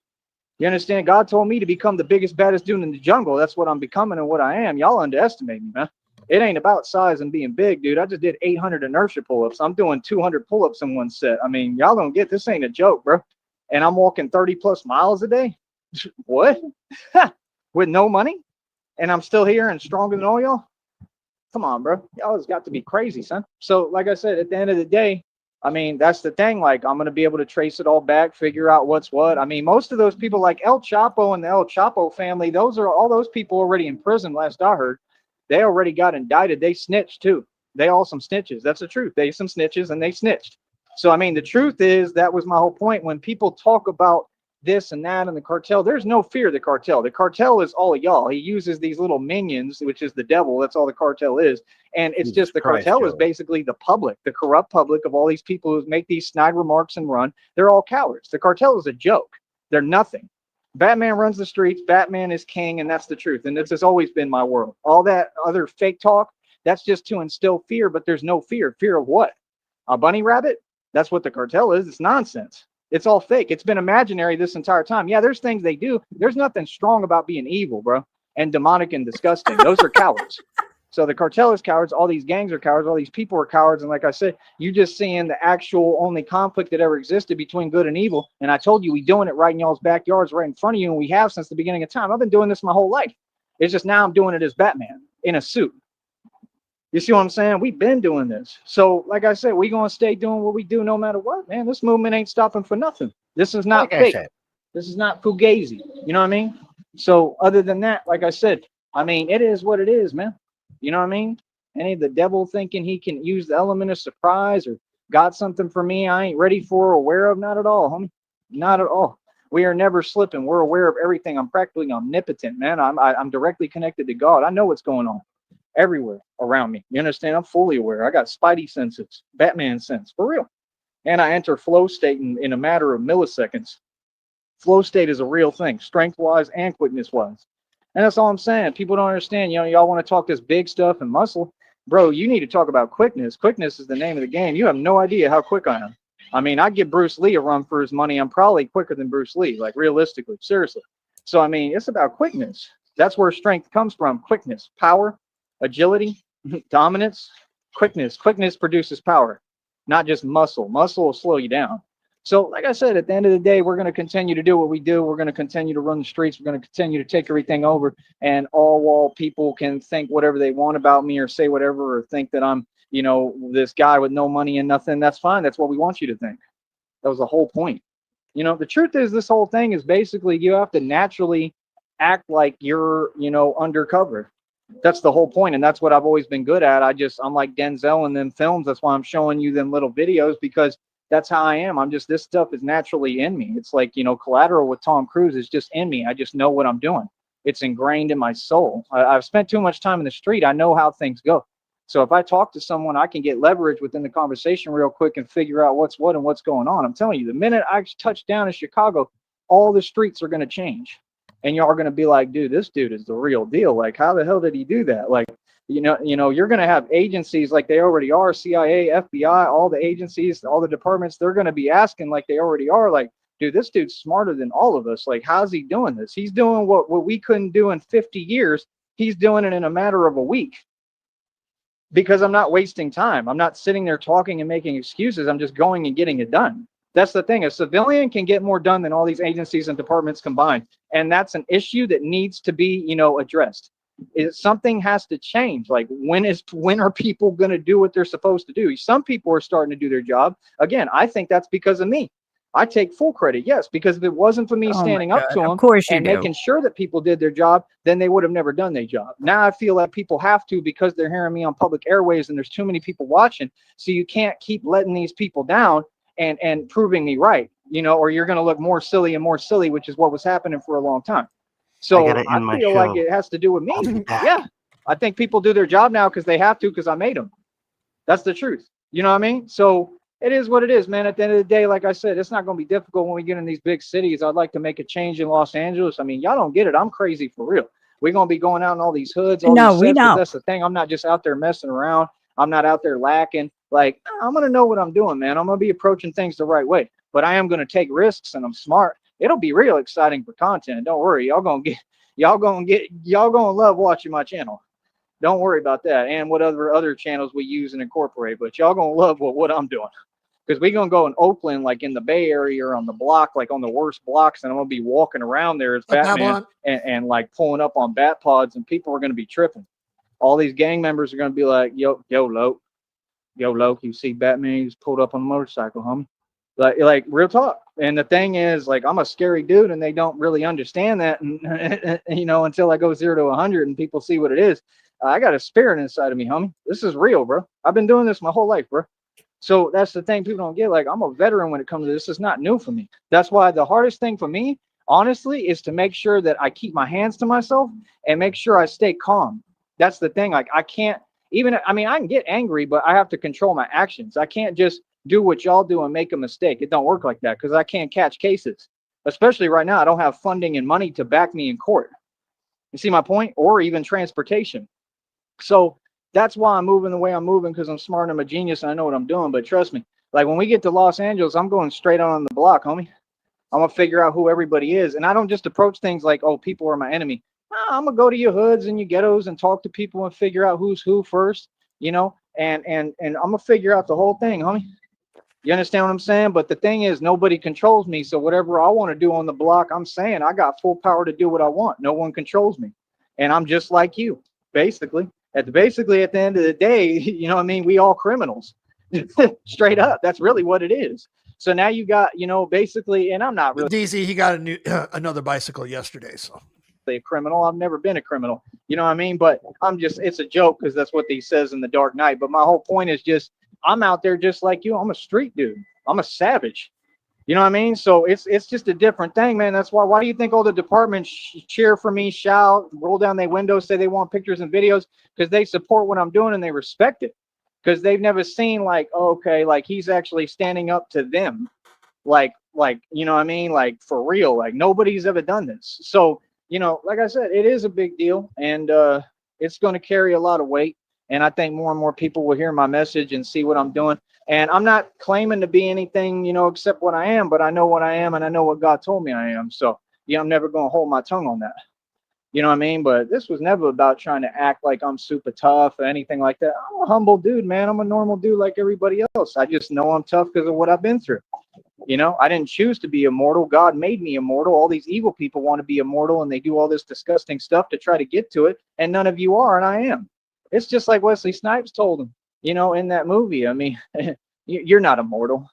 You understand? God told me to become the biggest, baddest dude in the jungle. That's what I'm becoming and what I am. Y'all underestimate me, man. It ain't about size and being big, dude. I just did 800 inertia pull-ups. I'm doing 200 pull-ups in one set. I mean, y'all don't get this. Ain't a joke, bro. And I'm walking 30 plus miles a day. What? With no money? And I'm still here and stronger than all y'all? Come on, bro. Y'all has got to be crazy, son. So, like I said, at the end of the day, I mean, that's the thing. Like, I'm going to be able to trace it all back, figure out what's what. I mean, most of those people like El Chapo and the El Chapo family, those are all those people already in prison, last I heard. They already got indicted. They snitched, too. They all some snitches. That's the truth. They some snitches, and they snitched. So, I mean, the truth is, that was my whole point. When people talk about this and that and the cartel, there's no fear of the cartel. The cartel is all of y'all. He uses these little minions, which is the devil. That's all the cartel is. And it's just the cartel is basically the public, the corrupt public of all these people who make these snide remarks and run. They're all cowards. The cartel is a joke. They're nothing. Batman runs the streets. Batman is king, and that's the truth. And this has always been my world. All that other fake talk, that's just to instill fear, but there's no fear. Fear of what? A bunny rabbit? That's what the cartel is. It's nonsense. It's all fake. It's been imaginary this entire time. Yeah, there's things they do. There's nothing strong about being evil, bro, and demonic and disgusting. Those are cowards. So the cartel is cowards. All these gangs are cowards. All these people are cowards. And like I said, you just seeing the actual only conflict that ever existed between good and evil. And I told you, we doing it right in y'all's backyards, right in front of you. And we have since the beginning of time. I've been doing this my whole life. It's just now I'm doing it as Batman in a suit. You see what I'm saying? We've been doing this. So like I said, we're going to stay doing what we do no matter what, man. This movement ain't stopping for nothing. This is not fake. This is not fugazi. You know what I mean? So other than that, like I said, I mean, it is what it is, man. You know what I mean? Any of the devil thinking he can use the element of surprise or got something for me I ain't ready for or aware of? Not at all, homie. Not at all. We are never slipping. We're aware of everything. I'm practically omnipotent, man. I'm directly connected to God. I know what's going on everywhere around me. You understand? I'm fully aware. I got spidey senses, Batman sense, for real. And I enter flow state in a matter of milliseconds. Flow state is a real thing, strength-wise and quickness-wise. And that's all I'm saying. People don't understand. You know, y'all want to talk this big stuff and muscle. Bro, you need to talk about quickness. Quickness is the name of the game. You have no idea how quick I am. I mean, I'd give Bruce Lee a run for his money. I'm probably quicker than Bruce Lee, like realistically, seriously. So, I mean, it's about quickness. That's where strength comes from. Quickness, power, agility, dominance, quickness. Quickness produces power, not just muscle. Muscle will slow you down. So, like I said, at the end of the day, we're going to continue to do what we do. We're going to continue to run the streets. We're going to continue to take everything over. And all people can think whatever they want about me or say whatever or think that I'm, you know, this guy with no money and nothing. That's fine. That's what we want you to think. That was the whole point. You know, the truth is this whole thing is basically you have to naturally act like you're, you know, undercover. That's the whole point. And that's what I've always been good at. I'm like Denzel in them films. That's why I'm showing you them little videos, because that's how I am. This stuff is naturally in me. It's like, you know, Collateral with Tom Cruise is just in me. I just know what I'm doing. It's ingrained in my soul. I've spent too much time in the street. I know how things go. So if I talk to someone, I can get leverage within the conversation real quick and figure out what's what and what's going on. I'm telling you, the minute I touch down in Chicago, all the streets are going to change. And y'all are going to be like, dude, this dude is the real deal. Like, how the hell did he do that? Like, you know, you're going to have agencies like they already are, CIA, FBI, all the agencies, all the departments, they're going to be asking like they already are, like, dude, this dude's smarter than all of us. Like, how's he doing this? He's doing what we couldn't do in 50 years. He's doing it in a matter of a week. Because I'm not wasting time. I'm not sitting there talking and making excuses. I'm just going and getting it done. That's the thing. A civilian can get more done than all these agencies and departments combined. And that's an issue that needs to be, you know, addressed. Something has to change. Like, when are people going to do what they're supposed to do? Some people are starting to do their job. Again, I think that's because of me. I take full credit, yes, because if it wasn't for me standing up to them and making sure that people did their job, then they would have never done their job. Now I feel like people have to, because they're hearing me on public airways and there's too many people watching. So you can't keep letting these people down and proving me right. you know, or you're going to look more silly and more silly, which is what was happening for a long time. So I feel like it has to do with me. Yeah. I think people do their job now because they have to, because I made them. That's the truth. You know what I mean? So it is what it is, man. At the end of the day, like I said, it's not going to be difficult when we get in these big cities. I'd like to make a change in Los Angeles. I mean, y'all don't get it. I'm crazy for real. We're going to be going out in all these hoods, all these sets, but that's the thing. I'm not just out there messing around. I'm not out there lacking. Like, I'm going to know what I'm doing, man. I'm going to be approaching things the right way, but I am going to take risks, and I'm smart. It'll be real exciting for content. Don't worry. Y'all going to love watching my channel. Don't worry about that. And what other channels we use and incorporate, but y'all going to love what I'm doing. Because we're going to go in Oakland, like in the Bay Area or on the block, like on the worst blocks. And I'm going to be walking around there as Batman and like pulling up on bat pods, and people are going to be tripping. All these gang members are going to be like, yo, Loke, you see Batman? He's pulled up on a motorcycle, homie. Like real talk. And the thing is, like, I'm a scary dude, and they don't really understand that. And, you know, until I go 0 to 100 and people see what it is. I got a spirit inside of me, homie. This is real, bro. I've been doing this my whole life, bro. So that's the thing people don't get. Like, I'm a veteran when it comes to this. It's not new for me. That's why the hardest thing for me, honestly, is to make sure that I keep my hands to myself and make sure I stay calm. That's the thing. Like, I can't even, I mean, I can get angry, but I have to control my actions. I can't just do what y'all do and make a mistake. It don't work like that because I can't catch cases. Especially right now, I don't have funding and money to back me in court. You see my point? Or even transportation. So that's why I'm moving the way I'm moving, because I'm smart and I'm a genius and I know what I'm doing. But trust me, like when we get to Los Angeles, I'm going straight on the block, homie. I'm going to figure out who everybody is. And I don't just approach things like, oh, people are my enemy. I'm going to go to your hoods and your ghettos and talk to people and figure out who's who first, you know, and I'm going to figure out the whole thing, homie. You understand what I'm saying? But the thing is, nobody controls me. So whatever I want to do on the block, I'm saying I got full power to do what I want. No one controls me. And I'm just like you, basically. At the end of the day, you know what I mean? We all criminals. Straight up. That's really what it is. So now you got, you know, basically, and I'm not really DZ, he got another bicycle yesterday, so a criminal. I've never been a criminal. You know what I mean? But it's a joke because that's what he says in The Dark Knight. But my whole point is just, I'm out there just like you. I'm a street dude. I'm a savage. You know what I mean? So it's just a different thing, man. That's why do you think all the departments cheer for me, shout, roll down their windows, say they want pictures and videos? Because they support what I'm doing and they respect it. Because they've never seen like, oh, okay, like he's actually standing up to them. Like, you know what I mean? Like for real, like nobody's ever done this. So, you know, like I said, it is a big deal, and it's going to carry a lot of weight. And I think more and more people will hear my message and see what I'm doing. And I'm not claiming to be anything, you know, except what I am, but I know what I am and I know what God told me I am. So, yeah, I'm never going to hold my tongue on that. You know what I mean? But this was never about trying to act like I'm super tough or anything like that. I'm a humble dude, man. I'm a normal dude like everybody else. I just know I'm tough because of what I've been through. You know, I didn't choose to be immortal. God made me immortal. All these evil people want to be immortal and they do all this disgusting stuff to try to get to it. And none of you are, and I am. It's just like Wesley Snipes told him, you know, in that movie. I mean, you're not immortal.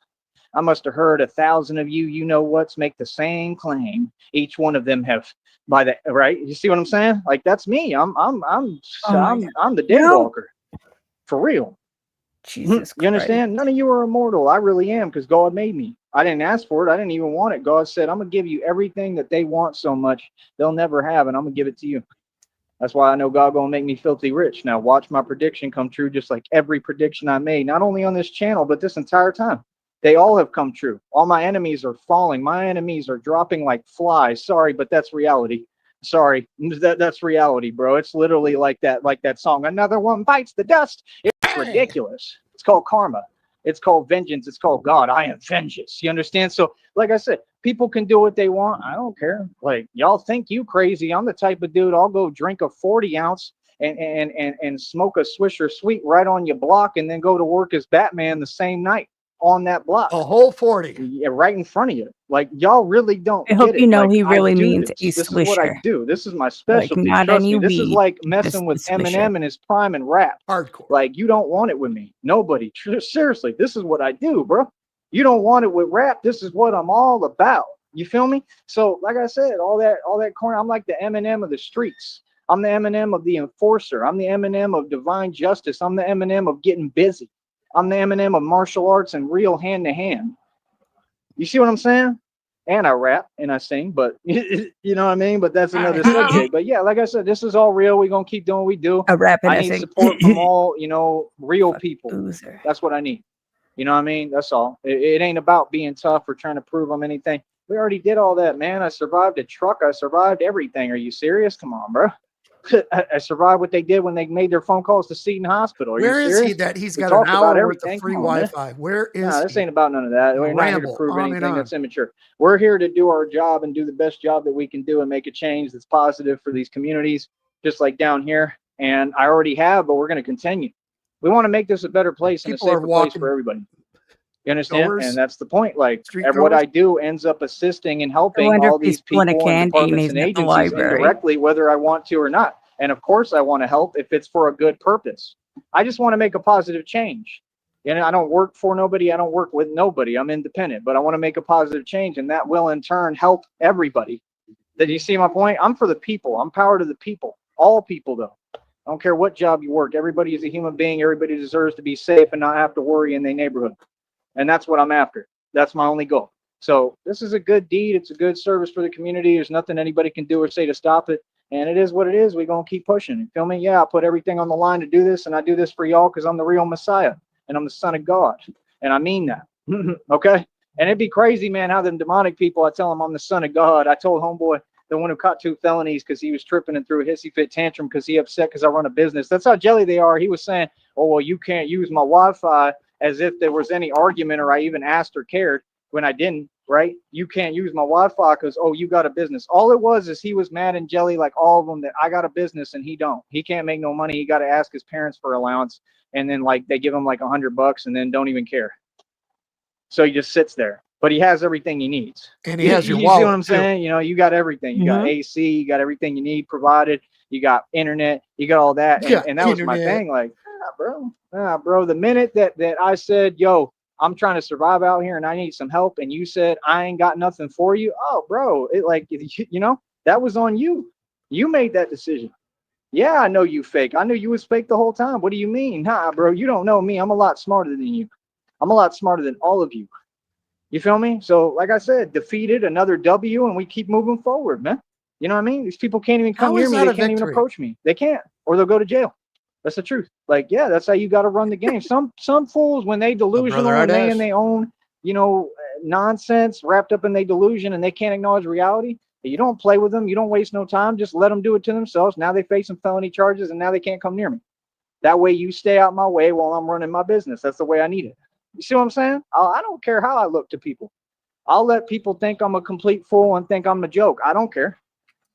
I must have heard 1,000 of you, you know what's, make the same claim. Each one of them have by the right. You see what I'm saying? Like that's me. I'm the dead walker. For real. Jesus Christ. You understand? None of you are immortal. I really am, because God made me. I didn't ask for it. I didn't even want it. God said, I'm going to give you everything that they want so much they'll never have, and I'm going to give it to you. That's why I know God going to make me filthy rich. Now watch my prediction come true, just like every prediction I made, not only on this channel, but this entire time. They all have come true. All my enemies are falling. My enemies are dropping like flies. Sorry, but that's reality. Sorry, that's reality, bro. It's literally like that song. Another one bites the dust. It's ridiculous. It's called karma. It's called vengeance. It's called God. I am vengeance. You understand? So, like I said, people can do what they want. I don't care. Like, y'all think you crazy. I'm the type of dude, I'll go drink a 40 ounce and smoke a Swisher Sweet right on your block and then go to work as Batman the same night on that block. A whole 40. Yeah, right in front of you. Like, y'all really don't I hope get it. you know like, he really means this. a This is what I Swisher. do. This is my specialty. Like, not Trust any me. This is weed, like messing just with the Swisher. Eminem in his prime and rap. Hardcore. Like, you don't want it with me. Nobody. Seriously, this is what I do, bro. You don't want it with rap. This is what I'm all about. You feel me? So, like I said, all that corner, I'm like the Eminem of the streets. I'm the Eminem of the enforcer. I'm the Eminem of divine justice. I'm the Eminem of getting busy. I'm the Eminem of martial arts and real hand-to-hand. You see what I'm saying? And I rap and I sing, but you know what I mean? But that's another subject. But yeah, like I said, this is all real. We're going to keep doing what we do. A rap and I I need sing. support from all, real people. Loser. That's what I need. You know what I mean? That's all. It ain't about being tough or trying to prove I'm anything. We already did all that, man. I survived a truck. I survived everything. Are you serious? Come on, bro. I survived what they did when they made their phone calls to Seton Hospital. Are Where you is serious? he that he's We got an talked about hour worth of everything. free Come on, man. Wi-Fi? Where is No, this he? ain't about none of that. We're not here to Ramble prove on and anything on. that's immature. We're here to do our job and do the best job that we can do and make a change that's positive for these communities, just like down here. And I already have, but we're going to continue. We want to make this a better place and a People are safer place walking for everybody. You understand? goers, And that's the point. Like street what goers. I do ends up assisting and I helping wonder all if he's these people pulling a and candy and departments he's and at the agencies library. indirectly, whether I want to or not. And of course, I want to help if it's for a good purpose. I just want to make a positive change. I don't work for nobody. I don't work with nobody. I'm independent, but I want to make a positive change, and that will in turn help everybody. Did you see my point? I'm for the people. I'm power to the people. All people, though. I don't care what job you work. Everybody is a human being. Everybody deserves to be safe and not have to worry in their neighborhood. And that's what I'm after. That's my only goal. So this is a good deed. It's a good service for the community. There's nothing anybody can do or say to stop it. And it is what it is. We're going to keep pushing. You feel me? Yeah, I put everything on the line to do this, and I do this for y'all because I'm the real Messiah, and I'm the Son of God. And I mean that. Okay? And it'd be crazy, man, how them demonic people, I tell them I'm the Son of God. I told homeboy, the one who caught 2 felonies because he was tripping and threw a hissy fit tantrum because he upset because I run a business. That's how jelly they are. He was saying, oh, well, you can't use my Wi-Fi, as if there was any argument or I even asked or cared when I didn't, right? You can't use my Wi-Fi because, oh, you got a business. All it was is he was mad and jelly like all of them that I got a business and he don't. He can't make no money. He got to ask his parents for allowance. And then like they give him like $100 and then don't even care. So he just sits there. But he has everything he needs. And he has your you wallet, see what I'm saying? You got everything. You got AC, you got everything you need provided. You got internet, you got all that. And that was my thing. Like, bro. The minute that I said, yo, I'm trying to survive out here and I need some help, and you said I ain't got nothing for you. Oh, bro, that was on you. You made that decision. Yeah, I know you fake. I knew you was fake the whole time. What do you mean? Nah, bro, you don't know me. I'm a lot smarter than you. I'm a lot smarter than all of you. You feel me? So, like I said, defeated, another W, and we keep moving forward, man. You know what I mean? These people can't even come near me. They can't even approach me. They can't, or they'll go to jail. That's the truth. Like, yeah, that's how you got to run the game. Some fools, when they delusional and they in their own, nonsense wrapped up in their delusion and they can't acknowledge reality, you don't play with them. You don't waste no time. Just let them do it to themselves. Now they face some felony charges and now they can't come near me. That way you stay out my way while I'm running my business. That's the way I need it. You see what I'm saying? I don't care how I look to people. I'll let people think I'm a complete fool and think I'm a joke. I don't care.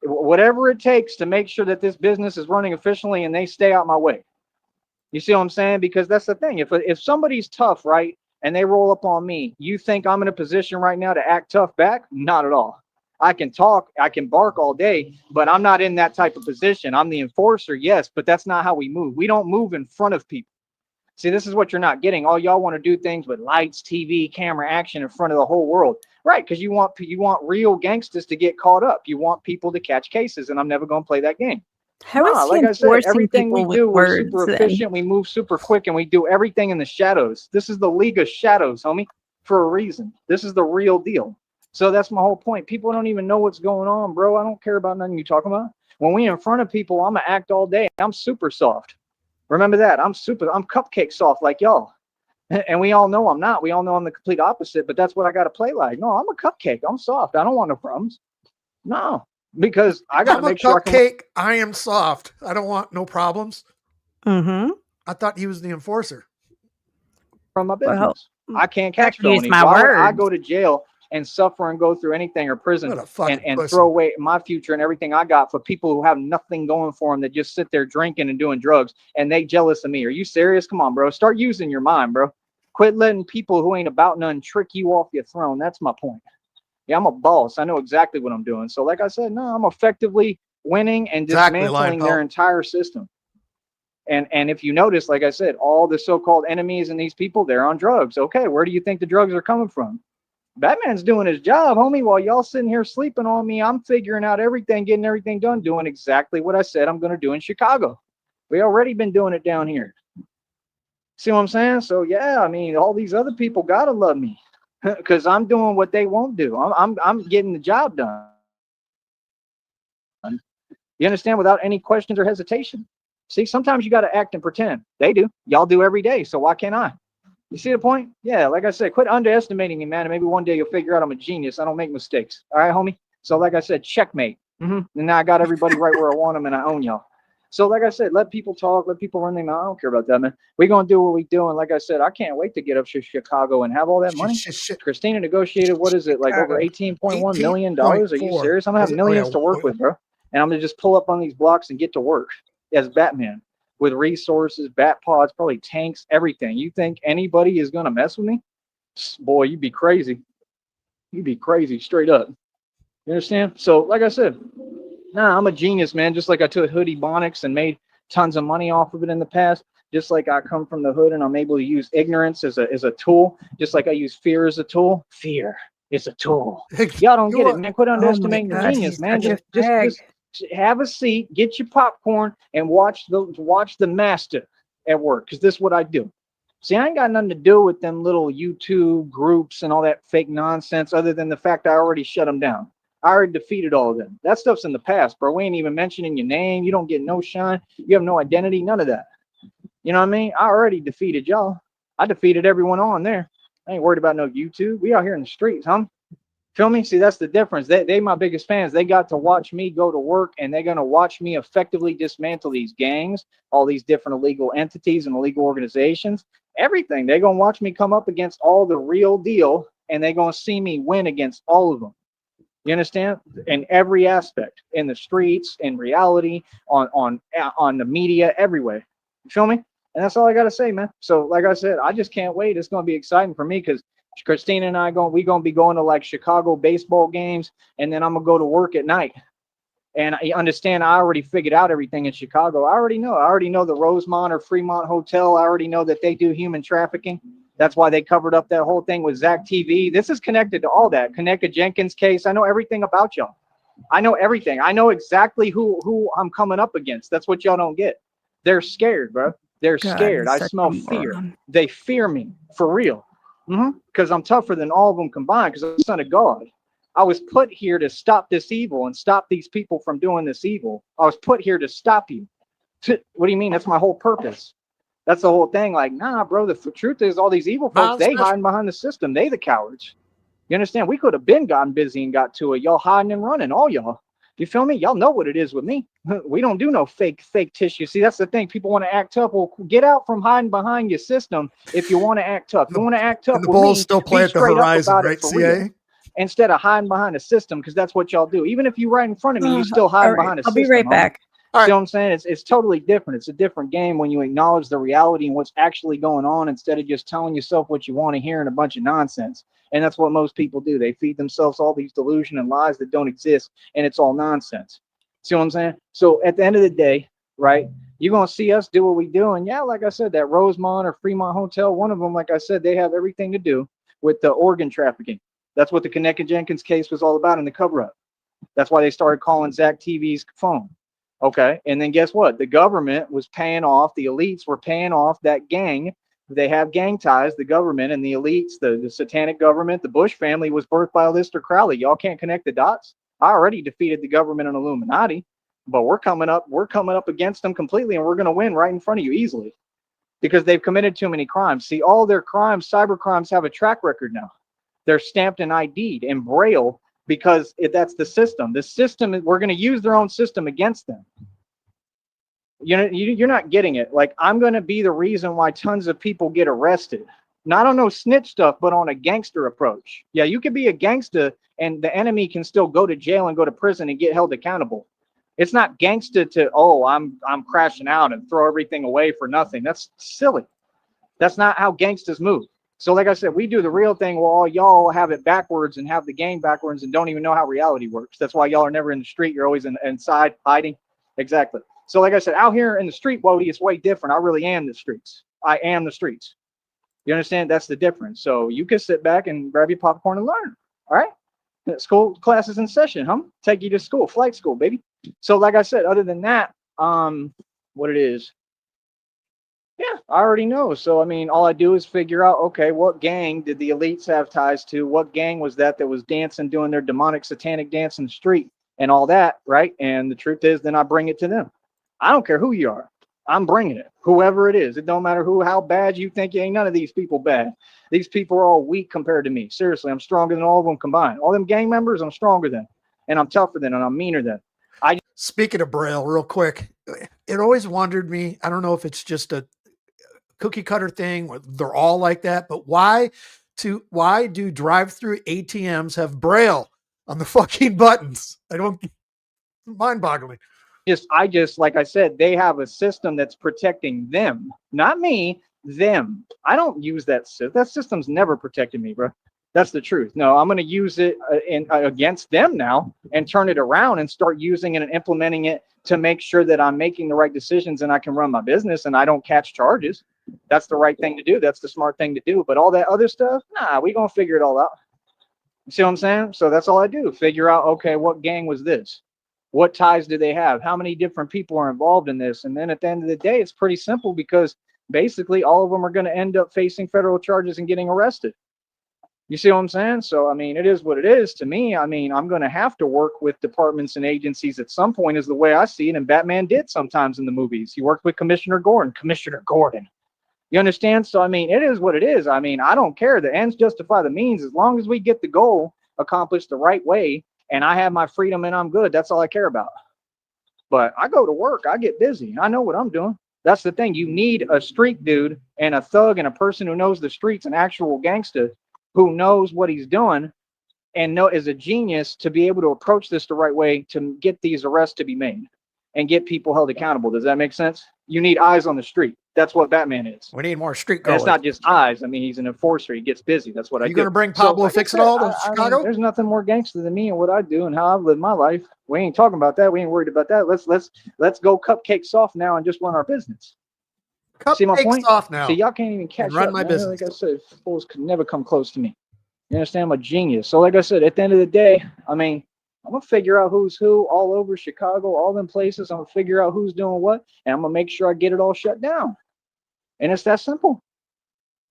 Whatever it takes to make sure that this business is running efficiently and they stay out my way. You see what I'm saying? Because that's the thing. If somebody's tough, right, and they roll up on me, you think I'm in a position right now to act tough back? Not at all. I can talk, I can bark all day, but I'm not in that type of position. I'm the enforcer, yes, but that's not how we move. We don't move in front of people. See, this is what you're not getting. All y'all want to do things with lights, TV, camera, action in front of the whole world. Right, because you want real gangsters to get caught up. You want people to catch cases, and I'm never going to play that game. Like I said, everything we do, we're super efficient. We move super quick, and we do everything in the shadows. This is the League of Shadows, homie, for a reason. This is the real deal. So that's my whole point. People don't even know what's going on, bro. I don't care about nothing you talking about. When we in front of people, I'm going to act all day. I'm super soft. Remember that. I'm cupcake soft like y'all. And we all know I'm not. We all know I'm the complete opposite, but that's what I got to play like. No, I'm a cupcake. I'm soft. I don't want no problems. No, because I got to make sure I am soft. I don't want no problems. Mm-hmm. I thought he was the enforcer. From my business. I can't catch felonies. Why would I go to jail and suffer and go through anything or prison and throw away my future and everything I got for people who have nothing going for them that just sit there drinking and doing drugs and they jealous of me? Are you serious? Come on, bro. Start using your mind, bro. Quit letting people who ain't about none trick you off your throne. That's my point. Yeah, I'm a boss. I know exactly what I'm doing. So like I said, no, I'm effectively winning and dismantling their entire system. And if you notice, like I said, all the so-called enemies and these people, they're on drugs. Okay, where do you think the drugs are coming from? Batman's doing his job, homie. While y'all sitting here sleeping on me, I'm figuring out everything, getting everything done, doing exactly what I said I'm going to do in Chicago. We already been doing it down here. See what I'm saying? So, yeah, I mean, all these other people got to love me. because I'm doing what they won't do. I'm getting the job done. You understand? Without any questions or hesitation. See, sometimes you got to act and pretend. They do. Y'all do every day. So why can't I? You see the point? Yeah, like I said, quit underestimating me, man. And maybe one day you'll figure out I'm a genius. I don't make mistakes. All right, homie? So like I said, checkmate. And now I got everybody right where I want them, and I own y'all. So like I said, let people talk, let people run their mouth. I don't care about that, man. We're going to do what we do. And like I said, I can't wait to get up to Chicago and have all that money. Christina negotiated, what is it, like over $18.1 million? Are you serious? I'm going to have millions to work with, bro. And I'm going to just pull up on these blocks and get to work as Batman with resources, bat pods, probably tanks, everything. You think anybody is going to mess with me? Boy, you'd be crazy. You'd be crazy straight up. You understand? So like I said, nah, I'm a genius, man. Just like I took hoodie bonics and made tons of money off of it in the past. Just like I come from the hood and I'm able to use ignorance as a tool. Just like I use fear as a tool. Fear is a tool. Y'all don't get it, man. Quit underestimating the genius, man. Just have a seat, get your popcorn, and watch the master at work. Because this is what I do. See, I ain't got nothing to do with them little YouTube groups and all that fake nonsense, other than the fact I already shut them down. I already defeated all of them. That stuff's in the past, bro. We ain't even mentioning your name. You don't get no shine. You have no identity. None of that. You know what I mean? I already defeated y'all. I defeated everyone on there. I ain't worried about no YouTube. We out here in the streets, huh? Feel me? See, that's the difference. They my biggest fans. They got to watch me go to work, and they're going to watch me effectively dismantle these gangs, all these different illegal entities and illegal organizations, everything. They're going to watch me come up against all the real deal, and they're going to see me win against all of them. You understand? In every aspect, in the streets, in reality, on the media, everywhere. You feel me? And that's all I got to say, man. So like I said, I just can't wait. It's going to be exciting for me because Christina and I we gonna be going to like Chicago baseball games, and then I'm gonna go to work at night. And I understand I already figured out everything in Chicago. I already know the Rosemont or Fremont Hotel. I already know that they do human trafficking. That's why they covered up that whole thing with Zach TV. This is connected to all that. Connected Jenkins case. I know everything about y'all. I know everything. I know exactly who I'm coming up against. That's what y'all don't get. They're scared, bro. They're scared. I smell fear. They fear me for real. Because I'm tougher than all of them combined, because I'm the son of God. I was put here to stop this evil and stop these people from doing this evil. I was put here to stop you. What do you mean? That's my whole purpose. That's the whole thing. Like, nah, bro, the truth is all these evil folks, they hiding behind the system. They the cowards. You understand? We could have been gotten busy and got to it. Y'all hiding and running, all y'all. You feel me? Y'all know what it is with me. We don't do no fake tissue. See, that's the thing. People want to act tough. Well, get out from hiding behind your system if you want to act tough. You want to act tough the with Bulls me, still play be at the straight horizon, up about right, it for CA? real. Instead of hiding behind the system, because that's what y'all do. Even if you're right in front of me, you still hiding behind a system. I'll be right back. See what I'm saying? It's totally different. It's a different game when you acknowledge the reality and what's actually going on instead of just telling yourself what you want to hear and a bunch of nonsense. And that's what most people do. They feed themselves all these delusion and lies that don't exist, and it's all nonsense. See what I'm saying? So at the end of the day, right, you're going to see us do what we do. And yeah, like I said, that Rosemont or Fremont Hotel, one of them, like I said, they have everything to do with the organ trafficking. That's what the Connecticut Jenkins case was all about in the cover-up. That's why they started calling Zach TV's phone. Okay. And then guess what? The government was paying off, the elites were paying off that gang. They have gang ties, the government and the elites, the satanic government. The Bush family was birthed by Aleister Crowley. Y'all can't connect the dots. I already defeated the government and Illuminati, but we're coming up against them completely, and we're going to win right in front of you easily because they've committed too many crimes. See, all their crimes, cyber crimes, have a track record now. They're stamped and ID'd in Braille because that's the system. The system, we're going to use their own system against them. You know, you're not getting it. Like, I'm going to be the reason why tons of people get arrested. Not on no snitch stuff, but on a gangster approach. Yeah, you could be a gangster and the enemy can still go to jail and go to prison and get held accountable. It's not gangster to, oh, I'm crashing out and throw everything away for nothing. That's silly. That's not how gangsters move. So like I said, we do the real thing while y'all have it backwards and have the game backwards and don't even know how reality works. That's why y'all are never in the street. You're always inside hiding. Exactly. So like I said, out here in the street, Wody, it's way different. I really am the streets. I am the streets. You understand? That's the difference. So you can sit back and grab your popcorn and learn. All right? School classes in session, huh? Take you to school, flight school, baby. So like I said, other than that, what it is, Yeah, I already know. So, I mean, all I do is figure out, okay, what gang did the elites have ties to? What gang was that was dancing, doing their demonic satanic dance in the street and all that, right? And the truth is, then I bring it to them. I don't care who you are. I'm bringing it, whoever it is. It don't matter how bad you think. Ain't none of these people bad. These people are all weak compared to me. Seriously, I'm stronger than all of them combined. All them gang members, I'm stronger than, and I'm tougher than, and I'm meaner than. Speaking of Braille, real quick, it always wondered me. I don't know if it's just a cookie cutter thing, they're all like that, but why do drive-through ATMs have Braille on the fucking buttons? I don't, mind-boggling. I just like I said, they have a system that's protecting them, not me, them. I don't use that system's never protected me, bro. That's the truth. No, I'm going to use it against them now and turn it around and start using it and implementing it to make sure that I'm making the right decisions and I can run my business and I don't catch charges. That's the right thing to do. That's the smart thing to do. But all that other stuff, nah, we going to figure it all out. You see what I'm saying? So that's all I do. Figure out, okay, what gang was this? What ties do they have? How many different people are involved in this? And then at the end of the day, it's pretty simple because basically all of them are going to end up facing federal charges and getting arrested. You see what I'm saying? So, I mean, it is what it is to me. I mean, I'm going to have to work with departments and agencies at some point is the way I see it. And Batman did sometimes in the movies. He worked with Commissioner Gordon. You understand? So, I mean, it is what it is. I mean, I don't care. The ends justify the means. As long as we get the goal accomplished the right way and I have my freedom and I'm good, that's all I care about. But I go to work. I get busy. I know what I'm doing. That's the thing. You need a street dude and a thug and a person who knows the streets, an actual gangster who knows what he's doing and is a genius to be able to approach this the right way to get these arrests to be made and get people held accountable. Does that make sense? You need eyes on the street. That's what Batman is. We need more street goers. It's not just eyes. I mean, he's an enforcer. He gets busy. That's what I do. You going to bring Pablo Fix-It-All to Chicago? There's nothing more gangster than me and what I do and how I've lived my life. We ain't talking about that. We ain't worried about that. Let's go cupcake soft now and just run our business. See my point? Off now. See, y'all can't even catch run up. My business. Like I said, fools could never come close to me. You understand? I'm a genius. So like I said, at the end of the day, I mean, I'm going to figure out who's who all over Chicago, all them places. I'm going to figure out who's doing what, and I'm going to make sure I get it all shut down. And it's that simple.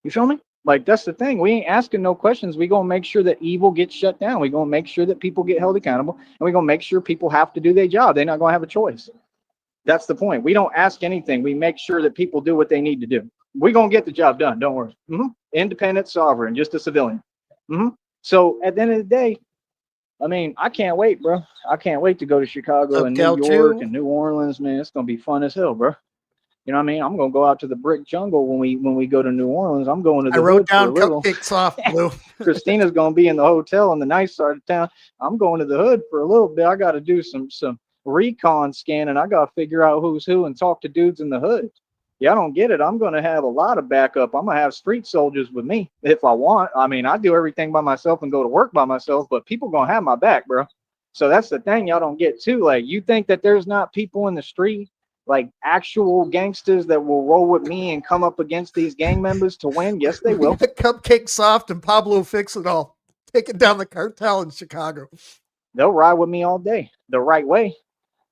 You feel me? Like, that's the thing. We ain't asking no questions. We going to make sure that evil gets shut down. We going to make sure that people get held accountable, and we going to make sure people have to do their job. They're not going to have a choice. That's the point. We don't ask anything. We make sure that people do what they need to do. We're going to get the job done. Don't worry. Independent, sovereign, just a civilian. So at the end of the day, I mean, I can't wait, bro. I can't wait to go to Chicago and New York and New Orleans, man. It's going to be fun as hell, bro. You know what I mean? I'm going to go out to the brick jungle when we go to New Orleans. I'm going to the hood for a little. Cupcake soft, Blue. Christina's going to be in the hotel on the nice side of town. I'm going to the hood for a little bit. I got to do some recon scanning. I got to figure out who's who and talk to dudes in the hood. Yeah, I don't get it. I'm going to have a lot of backup. I'm going to have street soldiers with me if I want. I mean, I do everything by myself and go to work by myself, but people going to have my back, bro. So that's the thing y'all don't get too. Like, you think that there's not people in the street, like actual gangsters that will roll with me and come up against these gang members to win? Yes, they will. Cupcake Soft and Pablo Fix-It-All taking down the cartel in Chicago. They'll ride with me all day the right way.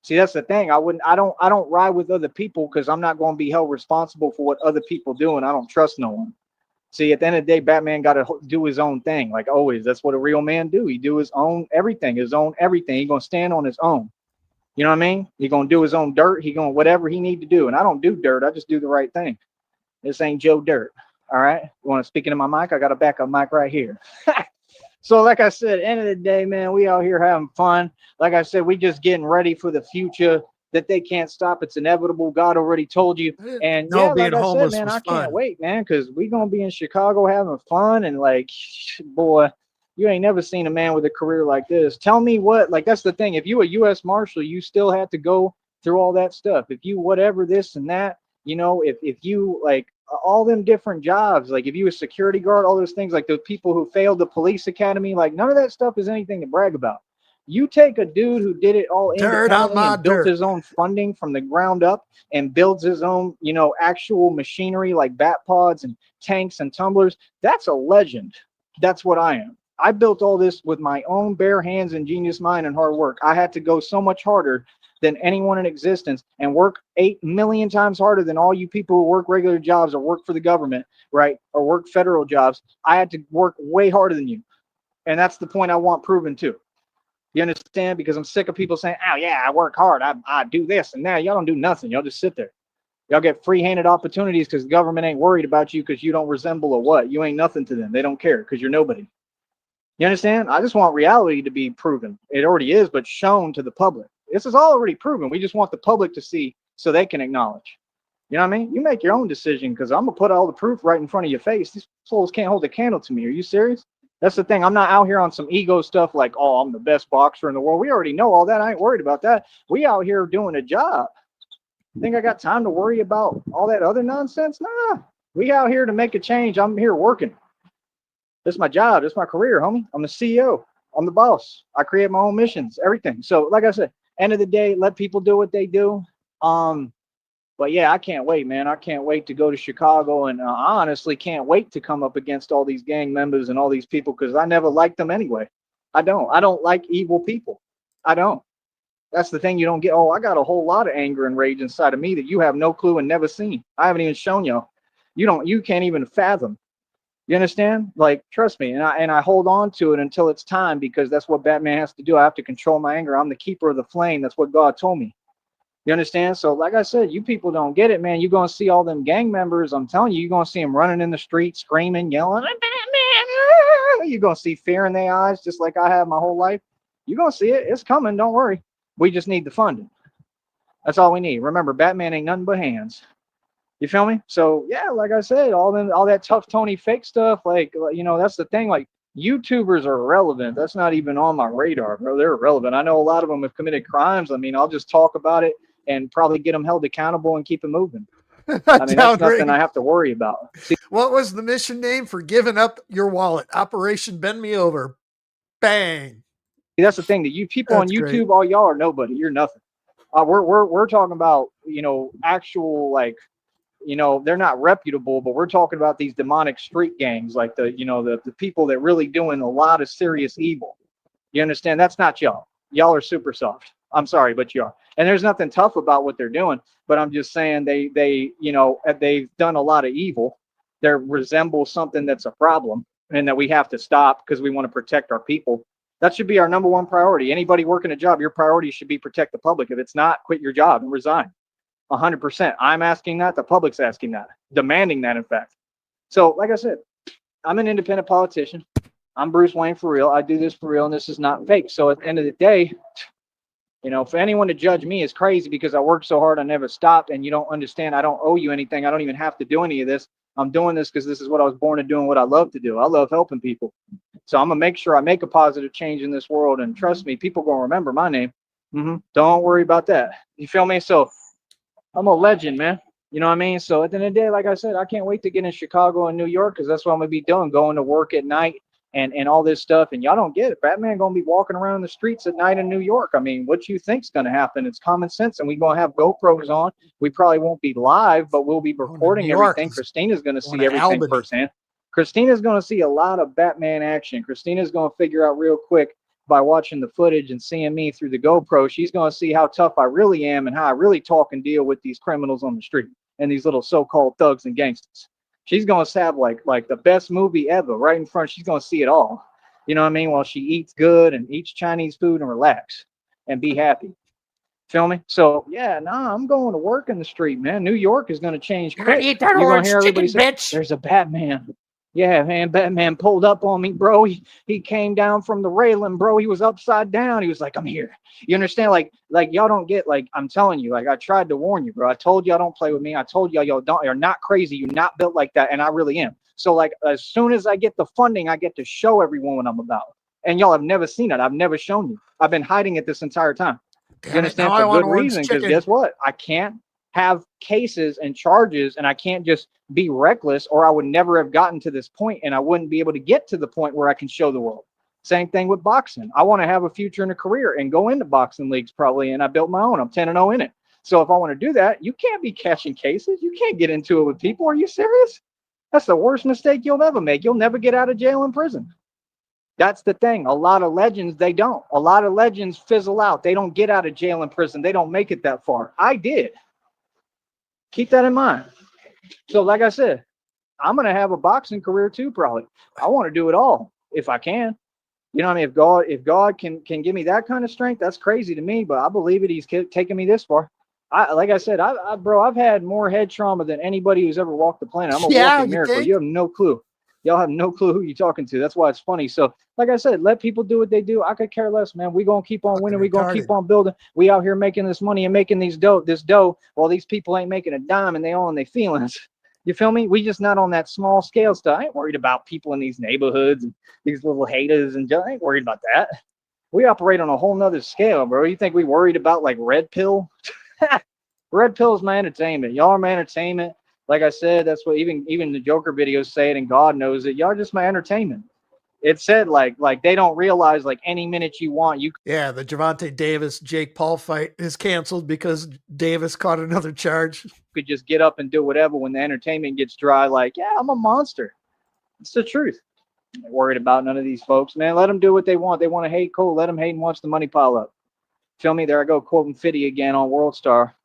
See, that's the thing. I don't ride with other people because I'm not going to be held responsible for what other people do, and I don't trust no one. See, at the end of the day, Batman got to do his own thing, like always. That's what a real man do. He do his own everything. He's going to stand on his own. You know what I mean? He's going to do his own dirt. He's going to whatever he need to do. And I don't do dirt. I just do the right thing. This ain't Joe Dirt. All right? You want to speak into my mic? I got a backup mic right here. So like I said, end of the day, man, we out here having fun. Like I said, we just getting ready for the future that they can't stop. It's inevitable. God already told you. And no, yeah, being like I said, man, I can't wait, man, because we're going to be in Chicago having fun. And like, boy, you ain't never seen a man with a career like this. Tell me what, like, that's the thing. If you a U.S. Marshal, you still have to go through all that stuff. If you whatever this and that, you know, if you like, all them different jobs, like if you a security guard, all those things, like the people who failed the police academy, like none of that stuff is anything to brag about. You take a dude who did it all independently and built his own funding from the ground up and builds his own, you know, actual machinery like bat pods and tanks and tumblers. That's a legend. That's what I am. I built all this with my own bare hands and genius mind and hard work. I had to go so much harder than anyone in existence and work 8 million times harder than all you people who work regular jobs or work for the government, right? Or work federal jobs. I had to work way harder than you. And that's the point I want proven too. You understand? Because I'm sick of people saying, oh yeah, I work hard. I do this and that. Y'all don't do nothing. Y'all just sit there. Y'all get free-handed opportunities because the government ain't worried about you because you don't resemble a what? You ain't nothing to them. They don't care because you're nobody. You understand? I just want reality to be proven. It already is, but shown to the public. This is all already proven. We just want the public to see so they can acknowledge. You know what I mean? You make your own decision because I'm going to put all the proof right in front of your face. These fools can't hold a candle to me. Are you serious? That's the thing. I'm not out here on some ego stuff like, oh, I'm the best boxer in the world. We already know all that. I ain't worried about that. We out here doing a job. Think I got time to worry about all that other nonsense? Nah. We out here to make a change. I'm here working. This is my job. This is my career, homie. I'm the CEO. I'm the boss. I create my own missions, everything. So, like I said, end of the day, let people do what they do. But yeah, I can't wait, man. I can't wait to go to Chicago, and I honestly can't wait to come up against all these gang members and all these people because I never liked them anyway. I don't like evil people. I don't. That's the thing you don't get. Oh, I got a whole lot of anger and rage inside of me that you have no clue and never seen. I haven't even shown you. You can't even fathom. You understand? Like, trust me. And I hold on to it until it's time because that's what Batman has to do. I have to control my anger. I'm the keeper of the flame. That's what God told me. You understand? So like I said, you people don't get it, man. You're going to see all them gang members. I'm telling you, you're going to see them running in the street, screaming, yelling, Batman. You're going to see fear in their eyes, just like I have my whole life. You're going to see it. It's coming. Don't worry. We just need the funding. That's all we need. Remember, Batman ain't nothing but hands. You feel me? So yeah, like I said, all that tough Tony fake stuff, like, you know, that's the thing. Like, YouTubers are irrelevant. That's not even on my radar, bro. They're irrelevant. I know a lot of them have committed crimes. I mean, I'll just talk about it and probably get them held accountable and keep it moving. I mean, that's nothing I have to worry about. See, what was the mission name for giving up your wallet? Operation Bend Me Over. Bang. That's the thing that you people on YouTube, great. All y'all are nobody. You're nothing. We're talking about, you know, actual, like, you know, they're not reputable, but we're talking about these demonic street gangs, like the people that really doing a lot of serious evil. You understand? That's not y'all. Y'all are super soft. I'm sorry, but you are. And there's nothing tough about what they're doing, but I'm just saying they you know, they've done a lot of evil. They resemble something that's a problem and that we have to stop because we want to protect our people. That should be our number one priority. Anybody working a job, your priority should be protect the public. If it's not, quit your job and resign. 100%. I'm asking that. The public's asking that, demanding that, in fact. So, like I said, I'm an independent politician. I'm Bruce Wayne for real. I do this for real, and this is not fake. So, at the end of the day, you know, for anyone to judge me is crazy because I work so hard, I never stopped, and you don't understand. I don't owe you anything. I don't even have to do any of this. I'm doing this because this is what I was born to do and what I love to do. I love helping people. So I'm going to make sure I make a positive change in this world. And trust me, people going to remember my name. Don't worry about that. You feel me? So I'm a legend, man. You know what I mean? So at the end of the day, like I said, I can't wait to get in Chicago and New York because that's what I'm going to be doing, going to work at night and all this stuff. And y'all don't get it. Batman going to be walking around the streets at night in New York. I mean, what you think's going to happen? It's common sense. And we're going to have GoPros on. We probably won't be live, but we'll be recording everything. Christina's going to see everything firsthand. Christina's going to see a lot of Batman action. Christina's going to figure out real quick by watching the footage and seeing me through the GoPro. She's going to see how tough I really am and how I really talk and deal with these criminals on the street and these little so-called thugs and gangsters. She's going to have like the best movie ever right in front. She's going to see it all. You know what I mean? While she eats good and eats Chinese food and relax and be happy. Feel me? So yeah, I'm going to work in the street, man. New York is going to change quick. Eat that orange chicken, bitch. There's a Batman. Yeah, man, Batman pulled up on me, bro. He came down from the railing, bro. He was upside down. He was like, I'm here. You understand? Like y'all don't get, like, I'm telling you, like, I tried to warn you, bro. I told y'all don't play with me. I told y'all you're not crazy. You're not built like that. And I really am. So, like, as soon as I get the funding, I get to show everyone what I'm about. And y'all have never seen it. I've never shown you. I've been hiding it this entire time. You understand? For good reason, because guess what? I can't have cases and charges, and I can't just be reckless, or I would never have gotten to this point, and I wouldn't be able to get to the point where I can show the world. Same thing with boxing. I want to have a future and a career and go into boxing leagues probably, and I built my own. I'm 10-0 in it. So if I want to do that, you can't be catching cases. You can't get into it with people. Are you serious? That's the worst mistake you'll ever make. You'll never get out of jail and prison. That's the thing. A lot of legends, they don't. A lot of legends fizzle out. They don't get out of jail and prison. They don't make it that far. I did. Keep that in mind. So like I said, I'm going to have a boxing career too, probably. I want to do it all if I can. You know what I mean? If God can give me that kind of strength, that's crazy to me, but I believe it. He's taking me this far. Like I said, bro, I've had more head trauma than anybody who's ever walked the planet. I'm a walking miracle. You have no clue. Y'all have no clue who you're talking to. That's why it's funny. So, like I said, let people do what they do. I could care less, man. We're going to keep on winning. We're going to keep on building. We out here making this money and making this dough while these people ain't making a dime and they all in their feelings. You feel me? We just not on that small scale stuff. I ain't worried about people in these neighborhoods and these little haters and I ain't worried about that. We operate on a whole nother scale, bro. You think we worried about like red pill? Red pill is my entertainment. Y'all are my entertainment. Like I said, that's what even the Joker videos say it, and God knows it. Y'all just my entertainment. It said like they don't realize like any minute you want you. Yeah, the Gervonta Davis Jake Paul fight is canceled because Davis caught another charge. Could just get up and do whatever when the entertainment gets dry. Like, yeah, I'm a monster. It's the truth. I'm not worried about none of these folks, man. Let them do what they want. They want to hate, cool. Let them hate and watch the money pile up. Feel me? There I go quoting Fitty again on World Star.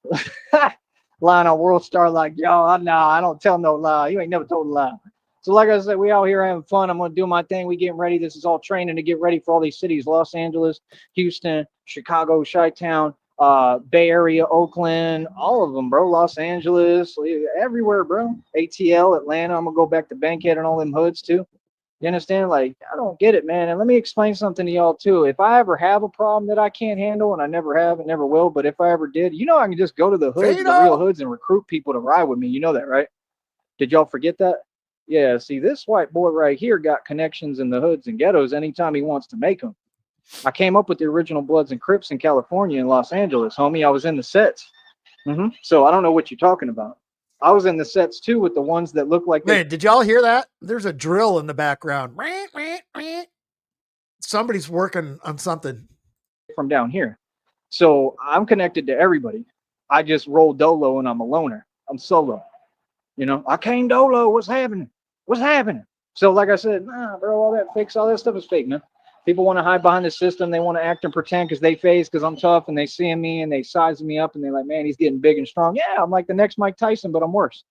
Lying on World Star like, yo, nah, I don't tell no lie. You ain't never told a lie. So like I said, we out here having fun. I'm going to do my thing. We getting ready. This is all training to get ready for all these cities. Los Angeles, Houston, Chicago, Chi-Town, Bay Area, Oakland, all of them, bro. Los Angeles, everywhere, bro. ATL, Atlanta. I'm going to go back to Bankhead and all them hoods too. You understand? Like, I don't get it, man. And let me explain something to y'all too. If I ever have a problem that I can't handle, and I never have and never will, but if I ever did, you know, I can just go to the hoods, the real hoods, and recruit people to ride with me. You know that, right? Did y'all forget that? Yeah, see, this white boy right here got connections in the hoods and ghettos anytime he wants to make them. I came up with the original Bloods and Crips in California and Los Angeles, homie. I was in the sets. So I don't know what you're talking about. I was in the sets too with the ones that look like. Man, did y'all hear that? There's a drill in the background. Somebody's working on something. From down here. So I'm connected to everybody. I just roll dolo and I'm a loner. I'm solo. You know, I came dolo. What's happening? What's happening? So like I said, nah, bro, all that stuff is fake, man. People want to hide behind the system. They want to act and pretend because they face because I'm tough and they see me and they size me up and they're like, man, he's getting big and strong. Yeah, I'm like the next Mike Tyson, but I'm worse.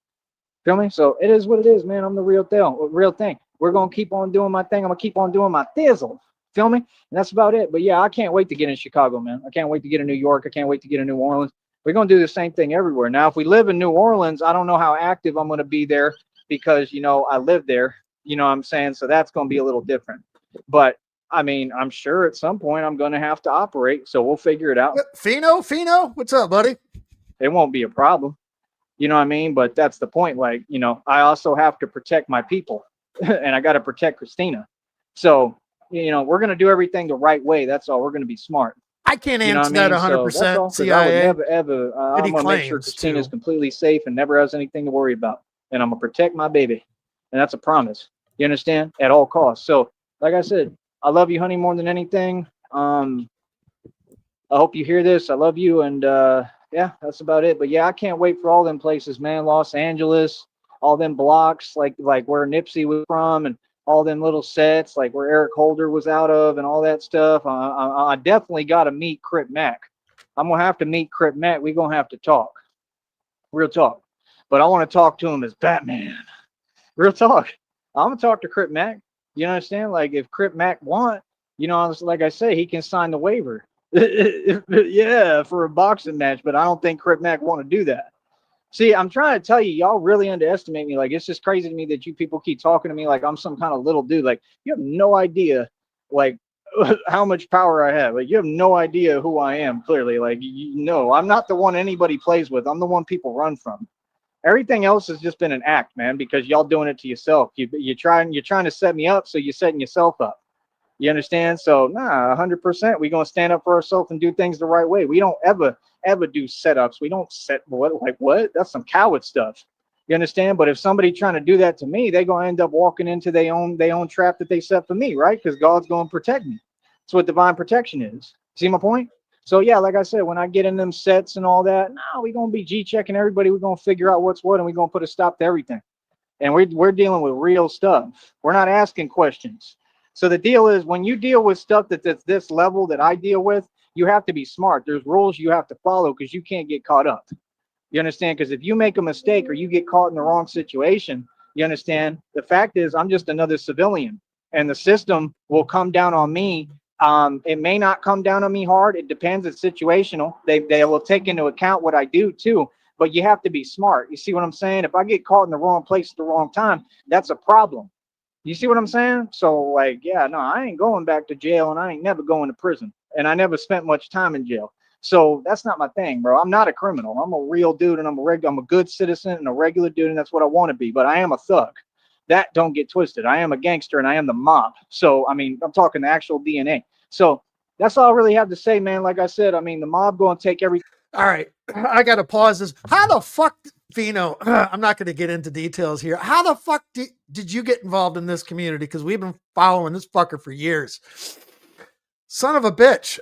Feel me? So it is what it is, man. I'm the real thing. We're going to keep on doing my thing. I'm going to keep on doing my thizzle. Feel me? And that's about it. But yeah, I can't wait to get in Chicago, man. I can't wait to get in New York. I can't wait to get in New Orleans. We're going to do the same thing everywhere. Now, if we live in New Orleans, I don't know how active I'm going to be there because, you know, I live there. You know what I'm saying? So that's going to be a little different. But I mean, I'm sure at some point I'm going to have to operate. So we'll figure it out. Fino, what's up, buddy? It won't be a problem. You know what I mean? But that's the point. Like, you know, I also have to protect my people and I got to protect Christina. So, you know, we're going to do everything the right way. That's all. We're going to be smart. I can't answer that 100%. CIA. I would never, I'm going to make sure Christina's completely safe and never has anything to worry about. And I'm going to protect my baby. And that's a promise. You understand? At all costs. So, like I said, I love you, honey, more than anything. I hope you hear this. I love you. And, yeah, that's about it. But yeah, I can't wait for all them places, man. Los Angeles, all them blocks, like where Nipsey was from, and all them little sets, like where Eric Holder was out of, and all that stuff. I definitely got to meet Crip Mac. I'm gonna have to meet Crip Mac. We're gonna have to talk, real talk. But I want to talk to him as Batman, real talk. I'm gonna talk to Crip Mac. You understand? Like if Crip Mac want, you know, like I say, he can sign the waiver. Yeah, for a boxing match, but I don't think Crip Mac want to do that. See, I'm trying to tell you, y'all really underestimate me. Like, it's just crazy to me that you people keep talking to me like I'm some kind of little dude. Like, you have no idea, like, how much power I have. Like, you have no idea who I am, clearly. Like, you know, I'm not the one anybody plays with. I'm the one people run from. Everything else has just been an act, man, because y'all doing it to yourself. You're trying to set me up, so you're setting yourself up. You understand? So, nah, 100%. We're going to stand up for ourselves and do things the right way. We don't ever do setups. We don't set what? That's some coward stuff. You understand? But if somebody trying to do that to me, they're going to end up walking into their own trap that they set for me, right? Because God's going to protect me. That's what divine protection is. See my point? So, yeah, like I said, when I get in them sets and all that, we're going to be G-checking everybody. We're going to figure out what's what, and we're going to put a stop to everything. And we're dealing with real stuff. We're not asking questions. So the deal is, when you deal with stuff that's this level that I deal with, you have to be smart. There's rules you have to follow because you can't get caught up. You understand? Because if you make a mistake or you get caught in the wrong situation, you understand? The fact is, I'm just another civilian, and the system will come down on me. It may not come down on me hard. It depends. It's situational. They will take into account what I do too. But you have to be smart. You see what I'm saying? If I get caught in the wrong place at the wrong time, that's a problem. You see what I'm saying? So, like, yeah, no, I ain't going back to jail, and I ain't never going to prison, and I never spent much time in jail. So that's not my thing, bro. I'm not a criminal. I'm a real dude, and I'm a good citizen and a regular dude, and that's what I want to be. But I am a thug. That don't get twisted. I am a gangster, and I am the mob. So, I mean, I'm talking the actual DNA. So that's all I really have to say, man. Like I said, I mean, the mob going to take everything. All right, I got to pause this. How the fuck, Fino, I'm not going to get into details here. How the fuck did you get involved in this community? Because we've been following this fucker for years. Son of a bitch.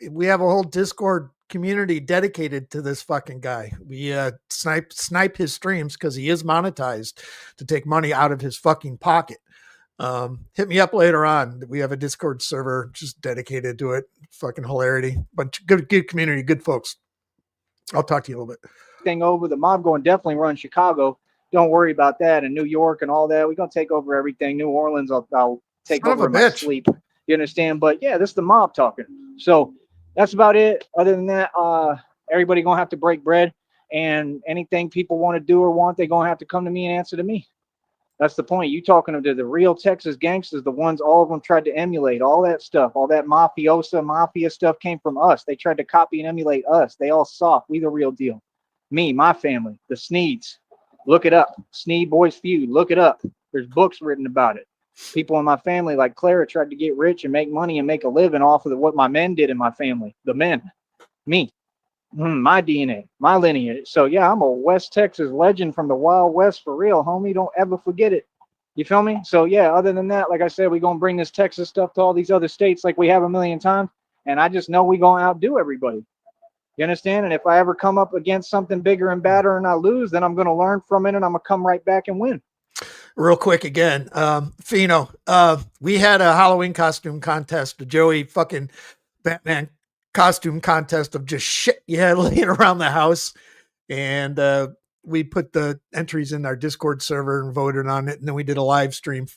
We have a whole Discord community dedicated to this fucking guy. We snipe his streams because he is monetized to take money out of his fucking pocket. Hit me up later on. We have a Discord server just dedicated to it. Fucking hilarity. But good community, good folks. I'll talk to you a little bit. Thing over. The mob going definitely run Chicago. Don't worry about that. And New York and all that. We're going to take over everything. New Orleans, I'll take over in my sleep. You understand? But yeah, this is the mob talking. So that's about it. Other than that, everybody going to have to break bread. And anything people want to do or want, they're going to have to come to me and answer to me. That's the point. You talking to the real Texas gangsters, the ones all of them tried to emulate, all that stuff, all that mafia stuff came from us. They tried to copy and emulate us. They all soft. We the real deal. Me, my family, the Sneeds. Look it up. Sneed Boys Feud. Look it up. There's books written about it. People in my family, like Clara, tried to get rich and make money and make a living off of what my men did in my family. The men. Me. My DNA, my lineage. So yeah, I'm a West Texas legend from the Wild West for real, homie. Don't ever forget it. You feel me? So yeah, other than that, like I said, we're going to bring this Texas stuff to all these other states like we have a million times. And I just know we're going to outdo everybody. You understand? And if I ever come up against something bigger and badder and I lose, then I'm going to learn from it and I'm going to come right back and win. Real quick again, Fino, we had a Halloween costume contest, the Joey fucking Batman costume contest of just shit you had laying around the house. And we put the entries in our Discord server and voted on it. And then we did a live stream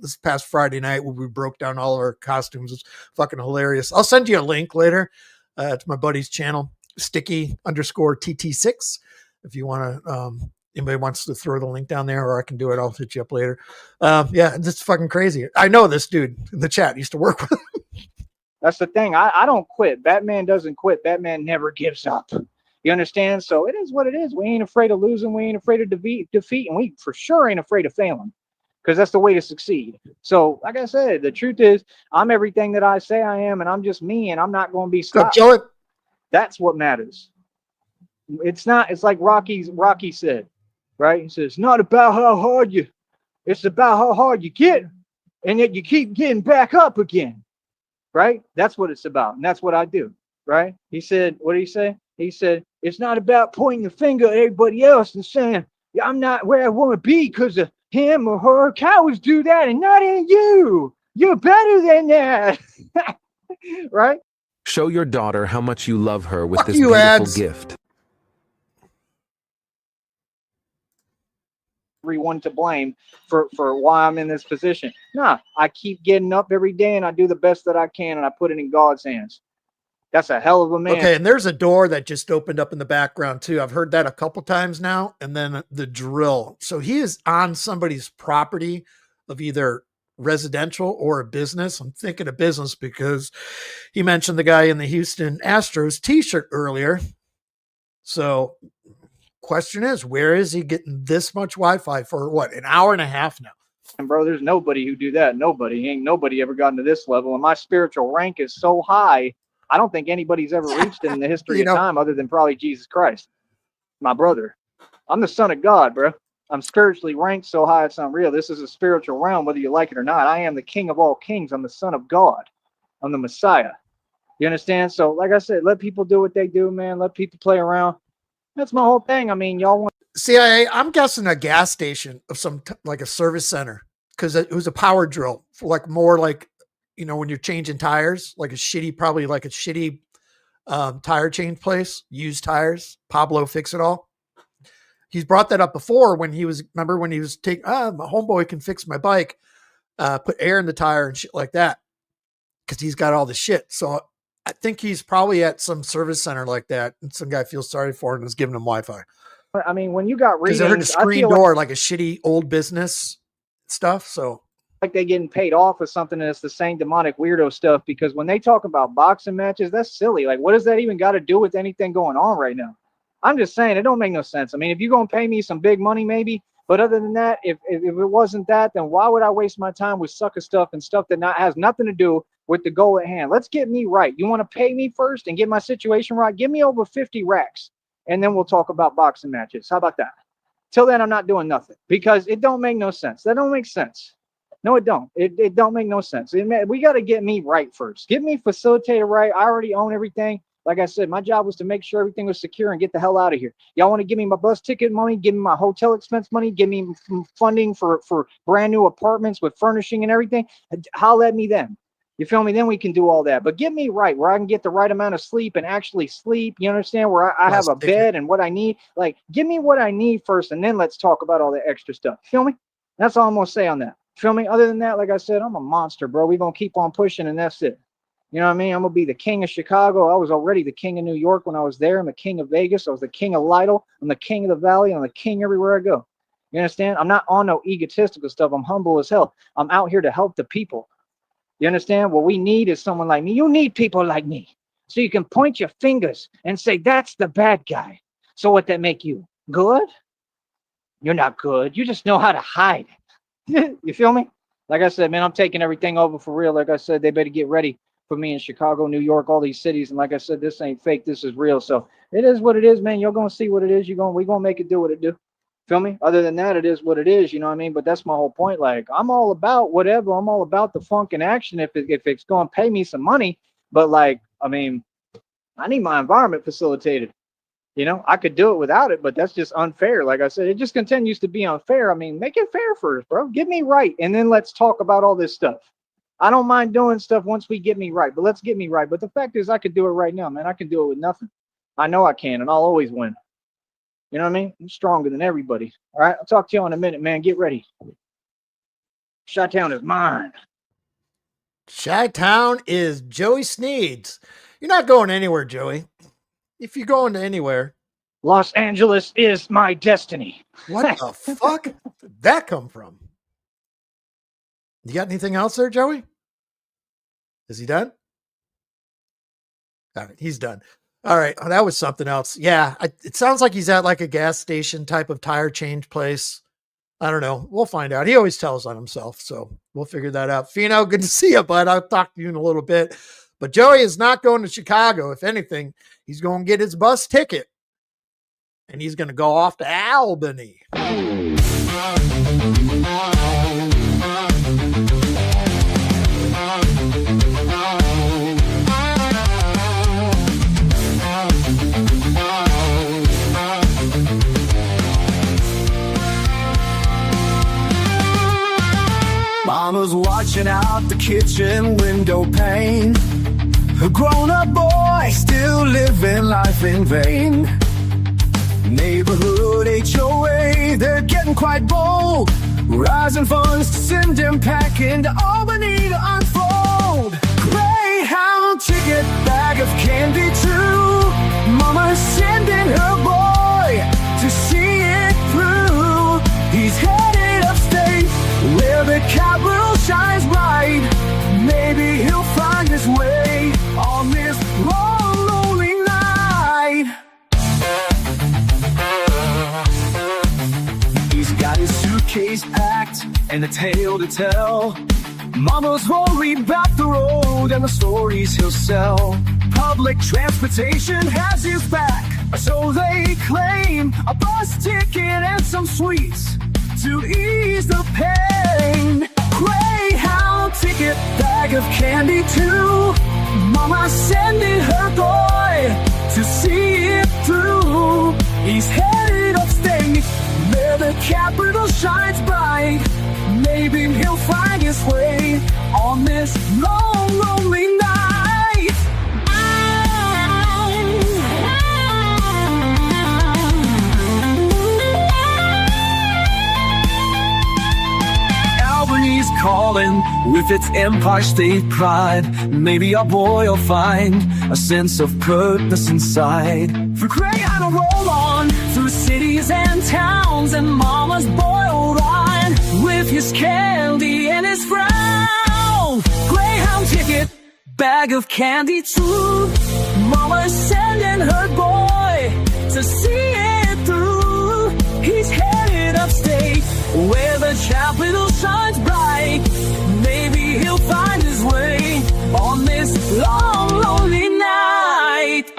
this past Friday night where we broke down all of our costumes. It's fucking hilarious. I'll send you a link later to my buddy's channel, Sticky_TT6. If you want to, anybody wants to throw the link down there, or I can do it. I'll hit you up later. Yeah, it's fucking crazy. I know this dude in the chat. Used to work with him. That's the thing. I don't quit. Batman doesn't quit. Batman never gives up. You understand? So it is what it is. We ain't afraid of losing. We ain't afraid of defeat. And we for sure ain't afraid of failing, because that's the way to succeed. So like I said, the truth is I'm everything that I say I am, and I'm just me, and I'm not going to be stopped. That's what matters. It's not. It's like Rocky said, right? He says, it's not about how hard it's about how hard you get, and yet you keep getting back up again. Right? That's what it's about. And that's what I do. Right? He said, what did he say? He said, it's not about pointing the finger at everybody else and saying, yeah, I'm not where I want to be because of him or her. Cowards do that and not in you. You're better than that. Right? Show your daughter how much you love her with this beautiful gift. Everyone to blame for why I'm in this position. Nah, I keep getting up every day and I do the best that I can and I put it in God's hands. That's a hell of a man. Okay, and there's a door that just opened up in the background too. I've heard that a couple times now. And then the drill. So he is on somebody's property of either residential or a business. I'm thinking of business because he mentioned the guy in the Houston Astros t-shirt earlier. So question is, where is he getting this much Wi-Fi for what, an hour and a half now? And bro, there's nobody who do that. Ain't nobody ever gotten to this level. And my spiritual rank is so high, I don't think anybody's ever reached it in the history of time other than probably Jesus Christ, my brother. I'm the son of God, bro. I'm spiritually ranked so high it's unreal. This is a spiritual realm, whether you like it or not. I am the king of all kings. I'm the son of God. I'm the Messiah. You understand? So like I said, let people do what they do, man. Let people play around. That's my whole thing. I mean, y'all want CIA, I'm guessing a gas station of like a service center. because it was a power drill for like more like, when you're changing tires, like a shitty tire change place, used tires, Pablo Fix It All. He's brought that up before when he was my homeboy can fix my bike, put air in the tire and shit like that. Cause he's got all the shit. So I think he's probably at some service center like that. And some guy feels sorry for him and is giving him Wi-Fi. I mean, when you got readings, I heard a screen door, like a shitty old business stuff. So like they getting paid off with something that's the same demonic weirdo stuff, because when they talk about boxing matches, that's silly. Like, what does that even got to do with anything going on right now? I'm just saying, it don't make no sense. I mean, if you're going to pay me some big money, maybe, but other than that, if it wasn't that, then why would I waste my time with sucker stuff and stuff that has nothing to do with the goal at hand? Let's get me right. You want to pay me first and get my situation right? Give me over 50 racks, and then we'll talk about boxing matches. How about that? Till then, I'm not doing nothing, because it don't make no sense. That don't make sense. No, it don't. It don't make no sense. We got to get me right first. Get me facilitated right. I already own everything. Like I said, my job was to make sure everything was secure and get the hell out of here. Y'all want to give me my bus ticket money, give me my hotel expense money, give me funding for brand new apartments with furnishing and everything. Holler at me then. You feel me? Then we can do all that. But get me right where I can get the right amount of sleep and actually sleep. You understand? Where I have a bed and what I need. Like, give me what I need first, and then let's talk about all the extra stuff. Feel me? That's all I'm going to say on that. Feel me? Other than that, like I said, I'm a monster, bro. We're going to keep on pushing, and that's it. You know what I mean? I'm going to be the king of Chicago. I was already the king of New York when I was there. I'm the king of Vegas. I was the king of Lytle. I'm the king of the Valley. I'm the king everywhere I go. You understand? I'm not on no egotistical stuff. I'm humble as hell. I'm out here to help the people. You understand? What we need is someone like me. You need people like me. So you can point your fingers and say, that's the bad guy. So what that make you? Good? You're not good. You just know how to hide. You feel me? Like I said, man, I'm taking everything over for real. Like I said, they better get ready for me in Chicago, New York, all these cities. And like I said, this ain't fake. This is real. So it is what it is, man. You're going to see what it is. We're going to make it do what it do. Feel me? Other than that, it is what it is. You know what I mean? But that's my whole point. Like, I'm all about whatever. I'm all about the funk and action if it's going to pay me some money. But like, I mean, I need my environment facilitated. You know, I could do it without it, but that's just unfair. Like I said, it just continues to be unfair. I mean, make it fair first, bro. Get me right. And then let's talk about all this stuff. I don't mind doing stuff once we get me right, but let's get me right. But the fact is, I could do it right now, man. I can do it with nothing. I know I can, and I'll always win. You know what I mean? I'm stronger than everybody. All right, I'll talk to you in a minute, man. Get ready. Chi-Town is mine. Chi-Town is Joey Sneed's. You're not going anywhere, Joey. If you're going to anywhere. Los Angeles is my destiny. What the fuck did that come from? You got anything else there, Joey? Is he done? All right, he's done. All right, that was something else. Yeah, it sounds like he's at like a gas station type of tire change place. I don't know. We'll find out. He always tells on himself, so we'll figure that out. Fino, good to see you, bud. I'll talk to you in a little bit. But Joey is not going to Chicago. If anything, he's going to get his bus ticket, and he's going to go off to Albany. Mama's watching out the kitchen window pane. A grown-up boy still living life in vain. Neighborhood HOA, they're getting quite bold. Rising funds to send him packing to Albany to unfold. Greyhound ticket, bag of candy too. Mama's sending her boy to see it through. He's headed upstate where the capital shines bright. Maybe he'll find his way on this long, lonely night. He's got his suitcase packed and a tale to tell. Mama's worried about the road and the stories he'll sell. Public transportation has his back, so they claim. A bus ticket and some sweets to ease the pain. Greyhound ticket, bag of candy too. Mama sending her boy to see it through. He's headed upstate where the capital shines bright. Maybe he'll find his way on this long, lonely night. Albany's calling with its Empire State pride. Maybe our boy will find a sense of purpose inside. For Gray had to roll on through cities and towns and Mama's boiled wine with his candy and his frown. Greyhound ticket, bag of candy too. Mama's sending her boy to see it through. He's headed upstate where the capital shines bright. Maybe he'll find his way on this long, lonely night.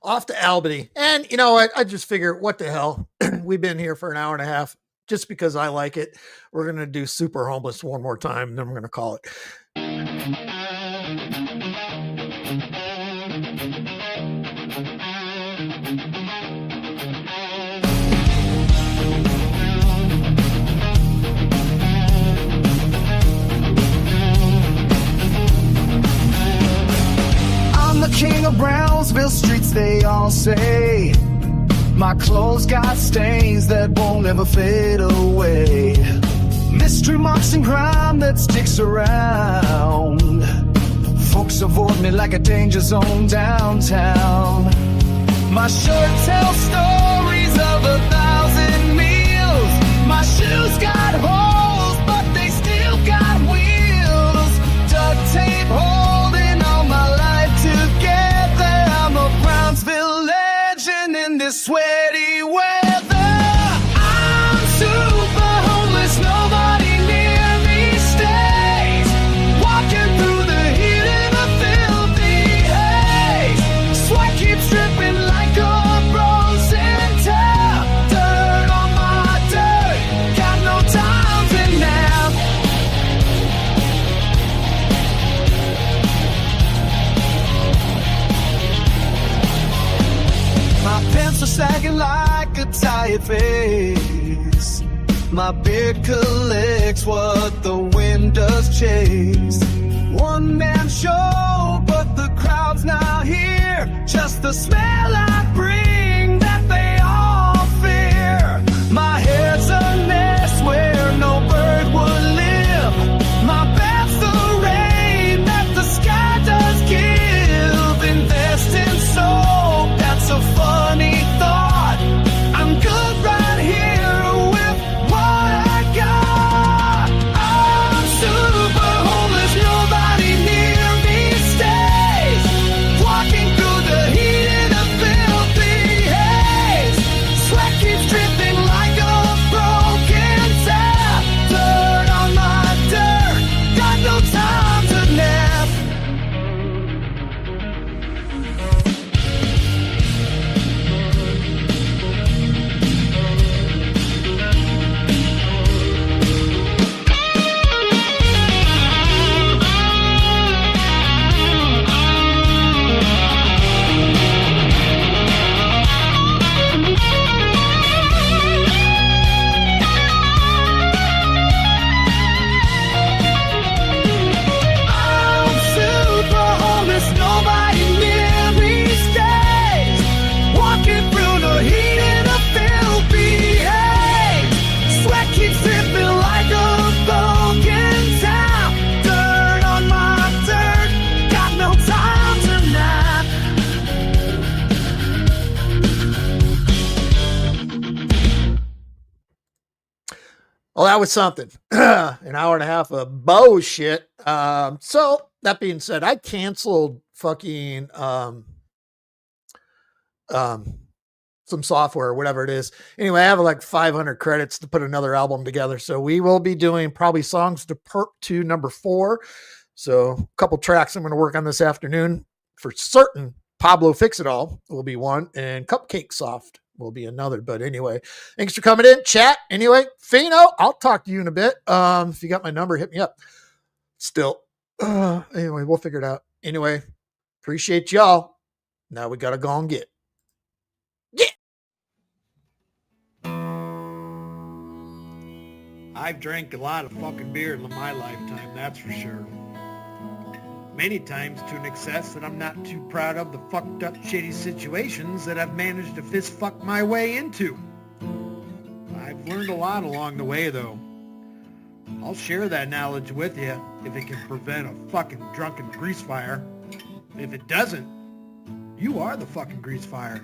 Off to Albany. And you know what? I just figure, what the hell? We've been here for an hour and a half. Just because I like it, we're going to do Super Homeless one more time, and then we're going to call it. I'm the king of Brownsville streets, they all say. My clothes got stains that won't ever fade away. Mystery marks and crime that sticks around. Folks avoid me like a danger zone downtown. My shirt tells stories of 1,000 meals. My shoes got holes, but they still got wheels. Duct tape holding all my life together. I'm a Brownsville legend in this sweaty weather. I'm super homeless, nobody near me stays. Walking through the heat in a filthy haze. Sweat keeps dripping like a frozen tap. Dirt on my dirt, got no time to nap. My pants are sagging like a tired face. My beard collects what the wind does chase. One man show, but the crowd's not here. Just the smell I bring that they all fear. My head's a nest where no bird would live. My bed's the rain that the sky does give. Invest in soap, that's a funny thought. I'm good right here with what I got. I'm super homeless, nobody near me stays. Walking through the heat in a filthy haze. Sweat keeps dripping like a broken tap. Dirt on my dirt, got no time to nap. I'm super homeless, nobody near me stays. Walking through the heat in a filthy haze. Sweat keeps dripping like a broken tap. Dirt on my dirt, got no time to nap. Well, that was something. An hour and a half of bullshit. So that being said, I canceled fucking some software, whatever it is. Anyway, I have like 500 credits to put another album together. So we will be doing probably songs to Perp 2 number 4. So a couple tracks I'm going to work on this afternoon for certain. Pablo Fix It All will be one, and Cupcake Soft will be another. But anyway, thanks for coming in, chat. Anyway, Fino, I'll talk to you in a bit. If you got my number, hit me up. Still, anyway, we'll figure it out. Anyway, appreciate y'all. Now we got to go and get. I've drank a lot of fucking beer in my lifetime, that's for sure. Many times to an excess that I'm not too proud of the fucked up shitty situations that I've managed to fist fuck my way into. I've learned a lot along the way though. I'll share that knowledge with you if it can prevent a fucking drunken grease fire. If it doesn't, you are the fucking grease fire.